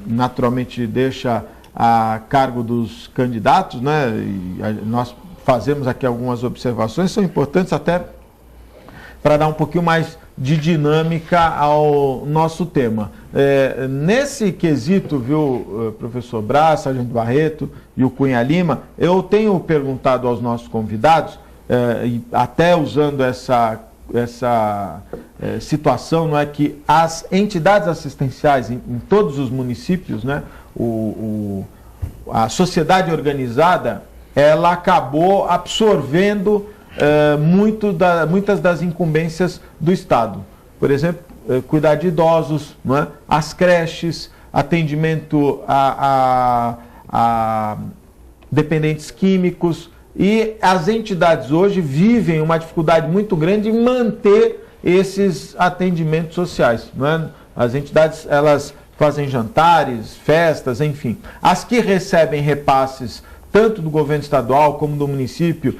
Speaker 2: naturalmente deixa a cargo dos candidatos, né? E nós fazemos aqui algumas observações, são importantes até para dar um pouquinho mais de dinâmica ao nosso tema. Nesse quesito, viu, professor Braz, Sargento Barreto e o Cunha Lima, eu tenho perguntado aos nossos convidados, e até usando essa situação, não é, que as entidades assistenciais em todos os municípios, né, a sociedade organizada, ela acabou absorvendo muitas das incumbências do Estado. Por exemplo, cuidar de idosos, não é? As creches, atendimento a dependentes químicos, e as entidades hoje vivem uma dificuldade muito grande em manter esses atendimentos sociais, não é? As entidades, elas fazem jantares, festas, enfim. As que recebem repasses tanto do governo estadual como do município,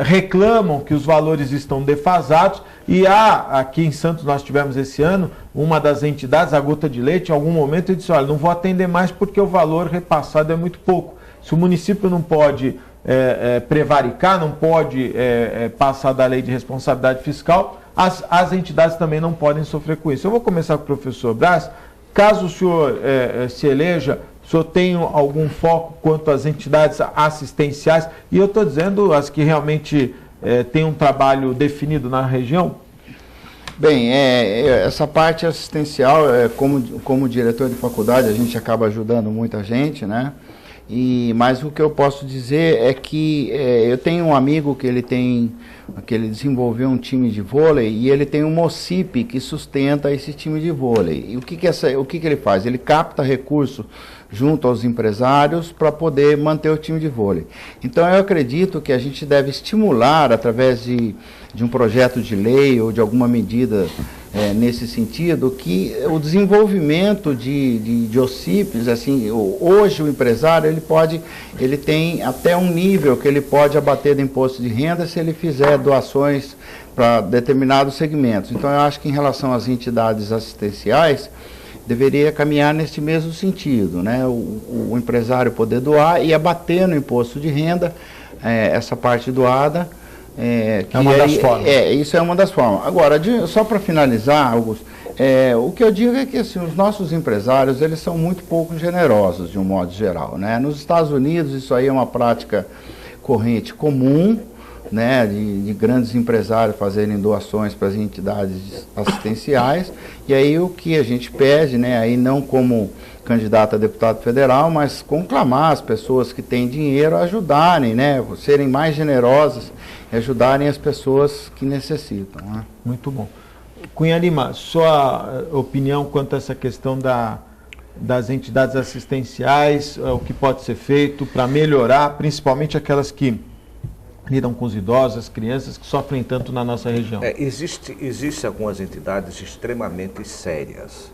Speaker 2: reclamam que os valores estão defasados, e aqui em Santos nós tivemos esse ano, uma das entidades, a Gota de Leite, em algum momento ele disse, olha, não vou atender mais porque o valor repassado é muito pouco. Se o município não pode prevaricar, não pode passar da lei de responsabilidade fiscal, as entidades também não podem sofrer com isso. Eu vou começar com o professor Braz. Caso o senhor se eleja, o senhor tem algum foco quanto às entidades assistenciais? E eu estou dizendo as que realmente têm um trabalho definido na região?
Speaker 4: Bem, essa parte assistencial, como diretor de faculdade, a gente acaba ajudando muita gente, né? Mas o que eu posso dizer é que eu tenho um amigo que ele desenvolveu um time de vôlei, e ele tem um MOCIP que sustenta esse time de vôlei. E o que ele faz? Ele capta recurso junto aos empresários para poder manter o time de vôlei. Então eu acredito que a gente deve estimular, através de um projeto de lei ou de alguma medida nesse sentido, que o desenvolvimento de OCIPs, assim, hoje o empresário ele tem até um nível que ele pode abater do imposto de renda se ele fizer doações para determinados segmentos. Então eu acho que em relação às entidades assistenciais, deveria caminhar nesse mesmo sentido, né? O empresário poder doar e abater no imposto de renda essa parte doada.
Speaker 2: Uma das formas.
Speaker 4: Isso é uma das formas. Agora, só para finalizar, Augusto, o que eu digo é que assim, os nossos empresários, eles são muito pouco generosos, de um modo geral, né? Nos Estados Unidos, isso aí é uma prática corrente comum, né, de grandes empresários fazerem doações para as entidades assistenciais, e aí o que a gente pede, né, aí não como candidato a deputado federal, mas conclamar as pessoas que têm dinheiro a ajudarem, né, serem mais generosas e ajudarem as pessoas que necessitam, né?
Speaker 2: Muito bom. Cunha Lima, sua opinião quanto a essa questão das entidades assistenciais, o que pode ser feito para melhorar, principalmente aquelas que lidam com os idosos, as crianças que sofrem tanto na nossa região?
Speaker 5: Existem algumas entidades extremamente sérias.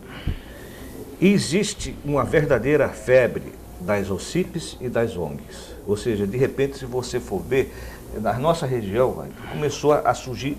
Speaker 5: E existe uma verdadeira febre das OCIPs e das ONGs. Ou seja, de repente, se você for ver, na nossa região começou a surgir,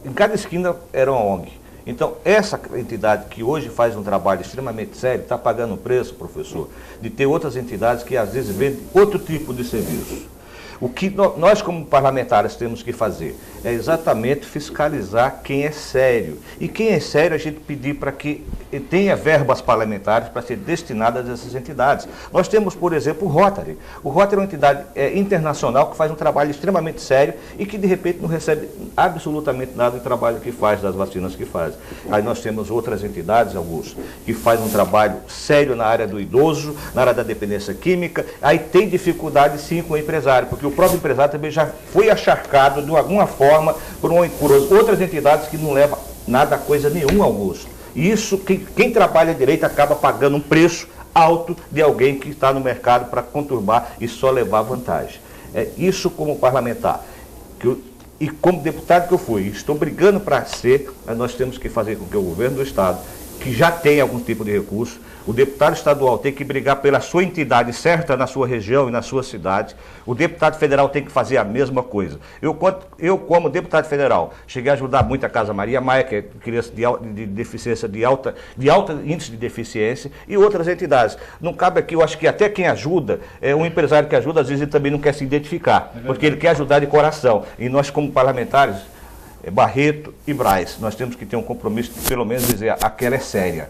Speaker 5: em cada esquina era uma ONG. Então, essa entidade que hoje faz um trabalho extremamente sério, está pagando o preço, professor, de ter outras entidades que às vezes vendem outro tipo de serviço. O que nós, como parlamentares, temos que fazer é exatamente fiscalizar quem é sério. E quem é sério, a gente pedir para que tenha verbas parlamentares para ser destinadas a essas entidades. Nós temos, por exemplo, o Rotary. O Rotary é uma entidade internacional que faz um trabalho extremamente sério e que, de repente, não recebe absolutamente nada do trabalho que faz, das vacinas que faz. Aí nós temos outras entidades, Augusto, que fazem um trabalho sério na área do idoso, na área da dependência química. Aí tem dificuldade, sim, com o empresário, porque o próprio empresário também já foi acharcado de alguma forma por outras entidades que não levam nada a coisa nenhuma, Augusto. E isso, quem trabalha direito acaba pagando um preço alto de alguém que está no mercado para conturbar e só levar vantagem. Isso como parlamentar, e como deputado que eu fui, estou brigando para ser, mas nós temos que fazer com que o governo do Estado, que já tem algum tipo de recurso, o deputado estadual tem que brigar pela sua entidade certa na sua região e na sua cidade. O deputado federal tem que fazer a mesma coisa. Eu como deputado federal, cheguei a ajudar muito a Casa Maria Maia, que é criança de deficiência de alta índice de deficiência, e outras entidades. Não cabe aqui, eu acho que até quem ajuda, um empresário que ajuda, às vezes ele também não quer se identificar, porque ele quer ajudar de coração. E nós, como parlamentares, Barreto e Braz, nós temos que ter um compromisso de pelo menos dizer aquela é séria,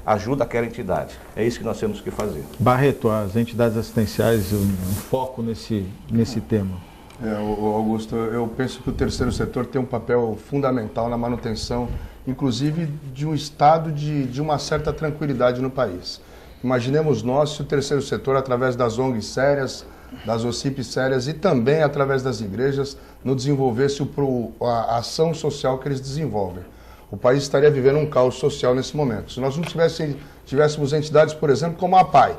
Speaker 5: ajuda aquela entidade. É isso que nós temos que fazer.
Speaker 2: Barreto, as entidades assistenciais, um foco nesse tema.
Speaker 3: Augusto, eu penso que o terceiro setor tem um papel fundamental na manutenção, inclusive de um estado de uma certa tranquilidade no país. Imaginemos nós se o terceiro setor, através das ONGs sérias, das OCIPs sérias e também através das igrejas, não desenvolvesse a ação social que eles desenvolvem. O país estaria vivendo um caos social nesse momento. Se nós não tivéssemos entidades, por exemplo, como a APAI,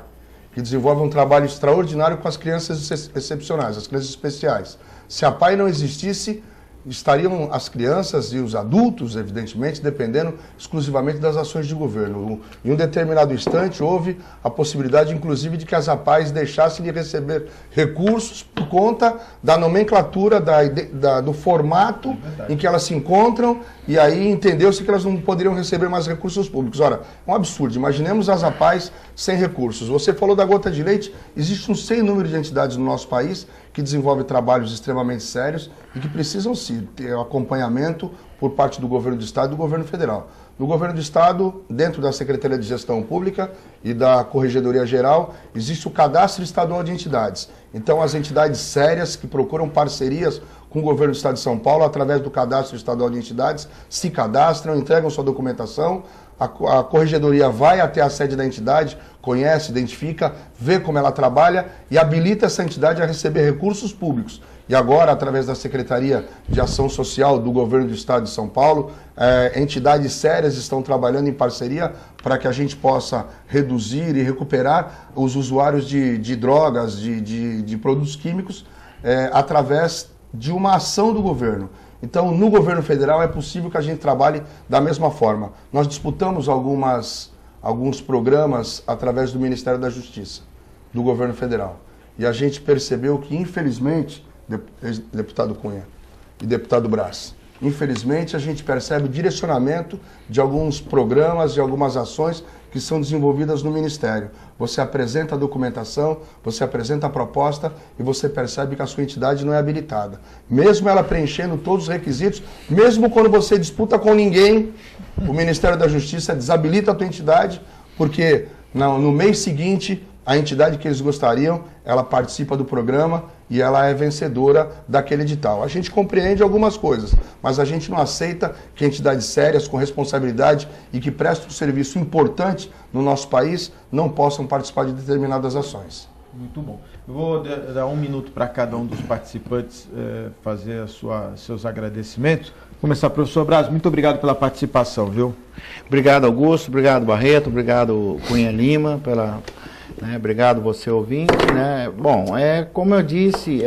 Speaker 3: que desenvolve um trabalho extraordinário com as crianças excepcionais, as crianças especiais. Se a APAI não existisse, estariam as crianças e os adultos, evidentemente, dependendo exclusivamente das ações de governo. Em um determinado instante, houve a possibilidade, inclusive, de que as APAIs deixassem de receber recursos por conta da nomenclatura, do formato em que elas se encontram, e aí entendeu-se que elas não poderiam receber mais recursos públicos. Ora, é um absurdo. Imaginemos as APAIs sem recursos. Você falou da gota de leite, existe um sem número de entidades no nosso país que desenvolvem trabalhos extremamente sérios e que precisam sim ter acompanhamento por parte do governo do Estado e do governo federal. No governo do Estado, dentro da Secretaria de Gestão Pública e da Corregedoria Geral, existe o Cadastro Estadual de Entidades. Então, as entidades sérias que procuram parcerias com o governo do Estado de São Paulo, através do Cadastro Estadual de Entidades, se cadastram, entregam sua documentação, a Corregedoria vai até a sede da entidade, conhece, identifica, vê como ela trabalha e habilita essa entidade a receber recursos públicos. E agora, através da Secretaria de Ação Social do Governo do Estado de São Paulo, entidades sérias estão trabalhando em parceria para que a gente possa reduzir e recuperar os usuários de drogas, de produtos químicos, através de uma ação do governo. Então, no governo federal é possível que a gente trabalhe da mesma forma. Nós disputamos alguns programas através do Ministério da Justiça, do governo federal. E a gente percebeu que, infelizmente, deputado Cunha e deputado Braz, infelizmente a gente percebe o direcionamento de alguns programas, de algumas ações que são desenvolvidas no Ministério. Você apresenta a documentação, você apresenta a proposta e você percebe que a sua entidade não é habilitada. Mesmo ela preenchendo todos os requisitos, mesmo quando você disputa com ninguém, o Ministério da Justiça desabilita a tua entidade, porque no mês seguinte, a entidade que eles gostariam, ela participa do programa e ela é vencedora daquele edital. A gente compreende algumas coisas, mas a gente não aceita que entidades sérias, com responsabilidade e que prestam um serviço importante no nosso país, não possam participar de determinadas ações.
Speaker 2: Muito bom. Eu vou dar 1 minuto para cada um dos participantes fazer seus agradecimentos. Vou começar, professor Braz, muito obrigado pela participação, viu?
Speaker 4: Obrigado, Augusto, obrigado, Barreto, obrigado, Cunha Lima, obrigado você ouvinte, né? Bom, como eu disse,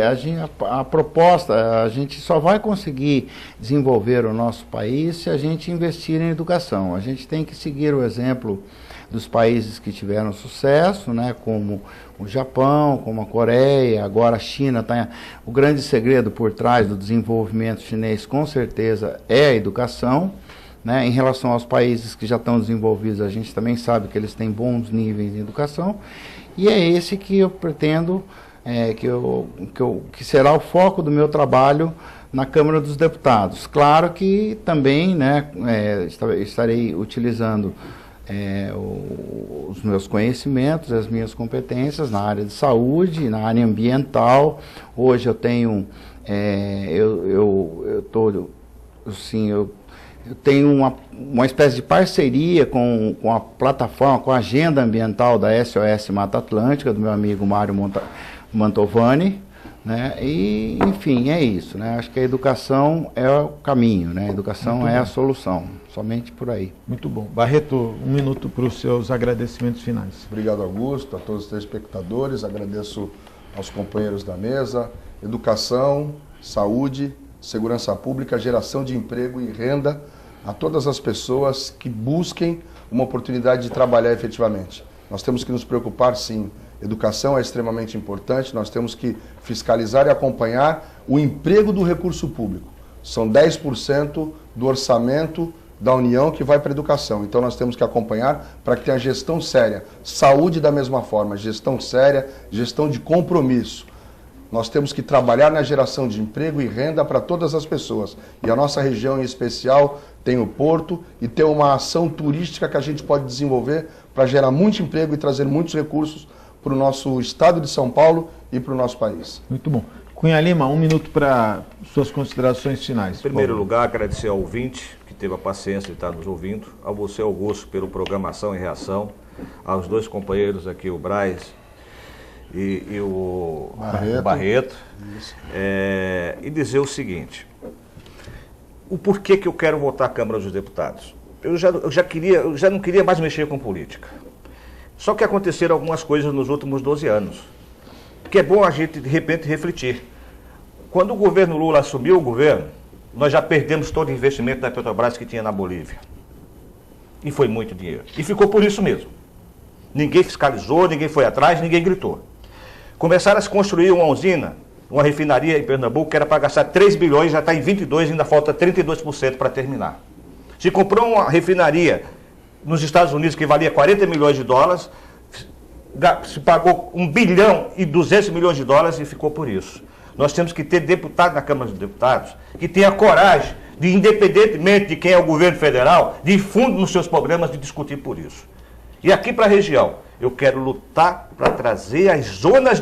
Speaker 4: a proposta, a gente só vai conseguir desenvolver o nosso país se a gente investir em educação. A gente tem que seguir o exemplo dos países que tiveram sucesso, né? Como o Japão, como a Coreia, agora a China. O grande segredo por trás do desenvolvimento chinês, com certeza, é a educação. Né? Em relação aos países que já estão desenvolvidos, a gente também sabe que eles têm bons níveis de educação, e é esse que eu pretendo, que será o foco do meu trabalho na Câmara dos Deputados. Claro que também, né, estarei utilizando os meus conhecimentos, as minhas competências na área de saúde, na área ambiental. Hoje eu tenho, eu tenho uma espécie de parceria com a plataforma, com a agenda ambiental da SOS Mata Atlântica, do meu amigo Mário Mantovani, né? E, enfim, é isso, né? Acho que a educação é o caminho, né? A educação é a solução, somente por aí.
Speaker 2: Muito bom. Barreto, 1 minuto para os seus agradecimentos finais.
Speaker 3: Obrigado, Augusto, a todos os telespectadores, agradeço aos companheiros da mesa, educação, saúde, segurança pública, geração de emprego e renda a todas as pessoas que busquem uma oportunidade de trabalhar efetivamente. Nós temos que nos preocupar, sim. Educação é extremamente importante, nós temos que fiscalizar e acompanhar o emprego do recurso público. São 10% do orçamento da União que vai para a educação. Então nós temos que acompanhar para que tenha gestão séria. Saúde da mesma forma, gestão séria, gestão de compromisso. Nós temos que trabalhar na geração de emprego e renda para todas as pessoas. E a nossa região em especial tem o porto e tem uma ação turística que a gente pode desenvolver para gerar muito emprego e trazer muitos recursos para o nosso estado de São Paulo e para o nosso país.
Speaker 2: Muito bom. Cunha Lima, 1 minuto para suas considerações finais.
Speaker 5: Em primeiro lugar, agradecer ao ouvinte que teve a paciência de estar nos ouvindo, a você, Augusto, pelo Programação e Reação, aos dois companheiros aqui, o Braz e o Barreto, e dizer o seguinte: o porquê que eu quero votar a Câmara dos Deputados. Eu já não queria mais mexer com política. Só que aconteceram algumas coisas nos últimos 12 anos, que é bom a gente, de repente, refletir. Quando o governo Lula assumiu o governo, nós já perdemos todo o investimento da Petrobras que tinha na Bolívia. E foi muito dinheiro. E ficou por isso mesmo. Ninguém fiscalizou, ninguém foi atrás, ninguém gritou. Começaram a se construir uma usina, uma refinaria em Pernambuco, que era para gastar 3 bilhões, já está em 22, ainda falta 32% para terminar. Se comprou uma refinaria nos Estados Unidos que valia 40 milhões de dólares, se pagou 1 bilhão e 200 milhões de dólares e ficou por isso. Nós temos que ter deputado na Câmara dos Deputados que tenha coragem de, independentemente de quem é o governo federal, de ir fundo nos seus problemas, de discutir por isso. E aqui para a região, eu quero lutar para trazer as zonas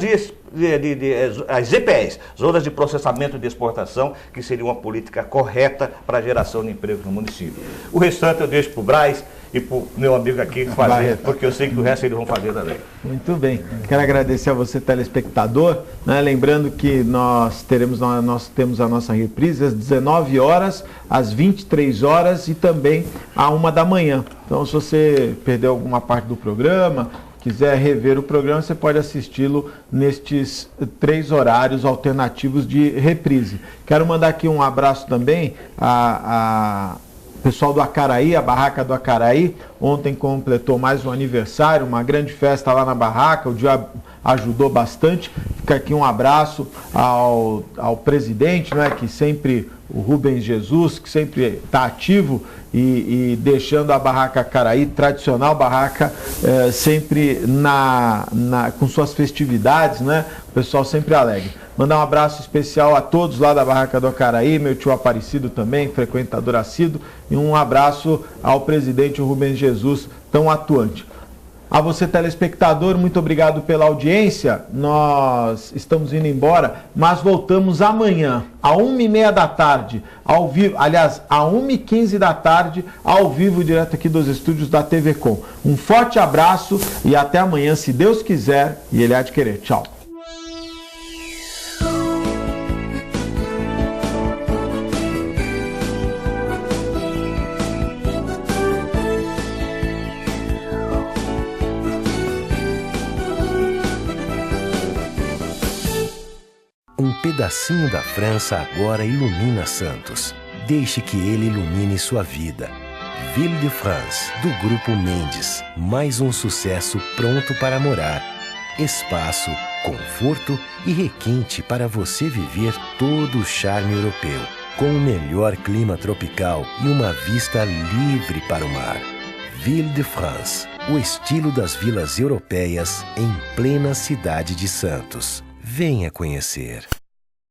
Speaker 5: as ZPEs, zonas de processamento de exportação, que seria uma política correta para a geração de emprego no município. O restante eu deixo para o Braz e para o meu amigo aqui fazer, porque eu sei que o resto eles vão fazer também.
Speaker 2: Muito bem. Quero agradecer a você, telespectador, né? Lembrando que nós temos a nossa reprise às 19 horas, às 23 horas e também à 1 da manhã. Então, se você perdeu alguma parte do programa, quiser rever o programa, você pode assisti-lo nestes 3 horários alternativos de reprise. Quero mandar aqui um abraço também a pessoal do Acaraí, a Barraca do Acaraí. Ontem completou mais um aniversário, uma grande festa lá na barraca, o dia ajudou bastante. Fica aqui um abraço ao presidente, né, que sempre, o Rubens Jesus, que sempre está ativo e deixando a Barraca Acaraí, tradicional barraca, sempre com suas festividades, né? O pessoal sempre alegre. Mandar um abraço especial a todos lá da Barraca do Acaraí, meu tio Aparecido também, frequentador assíduo, e um abraço ao presidente Rubens Jesus, tão atuante. A você, telespectador, muito obrigado pela audiência. Nós estamos indo embora, mas voltamos amanhã, às 1h30 da tarde, ao vivo, aliás, às 1h15 da tarde, ao vivo, direto aqui dos estúdios da TV Com. Um forte abraço e até amanhã, se Deus quiser e Ele há de querer. Tchau.
Speaker 8: Um pedacinho da França agora ilumina Santos. Deixe que ele ilumine sua vida. Ville de France, do Grupo Mendes. Mais um sucesso pronto para morar. Espaço, conforto e requinte para você viver todo o charme europeu. Com o melhor clima tropical e uma vista livre para o mar. Ville de France, o estilo das vilas europeias em plena cidade de Santos. Venha conhecer.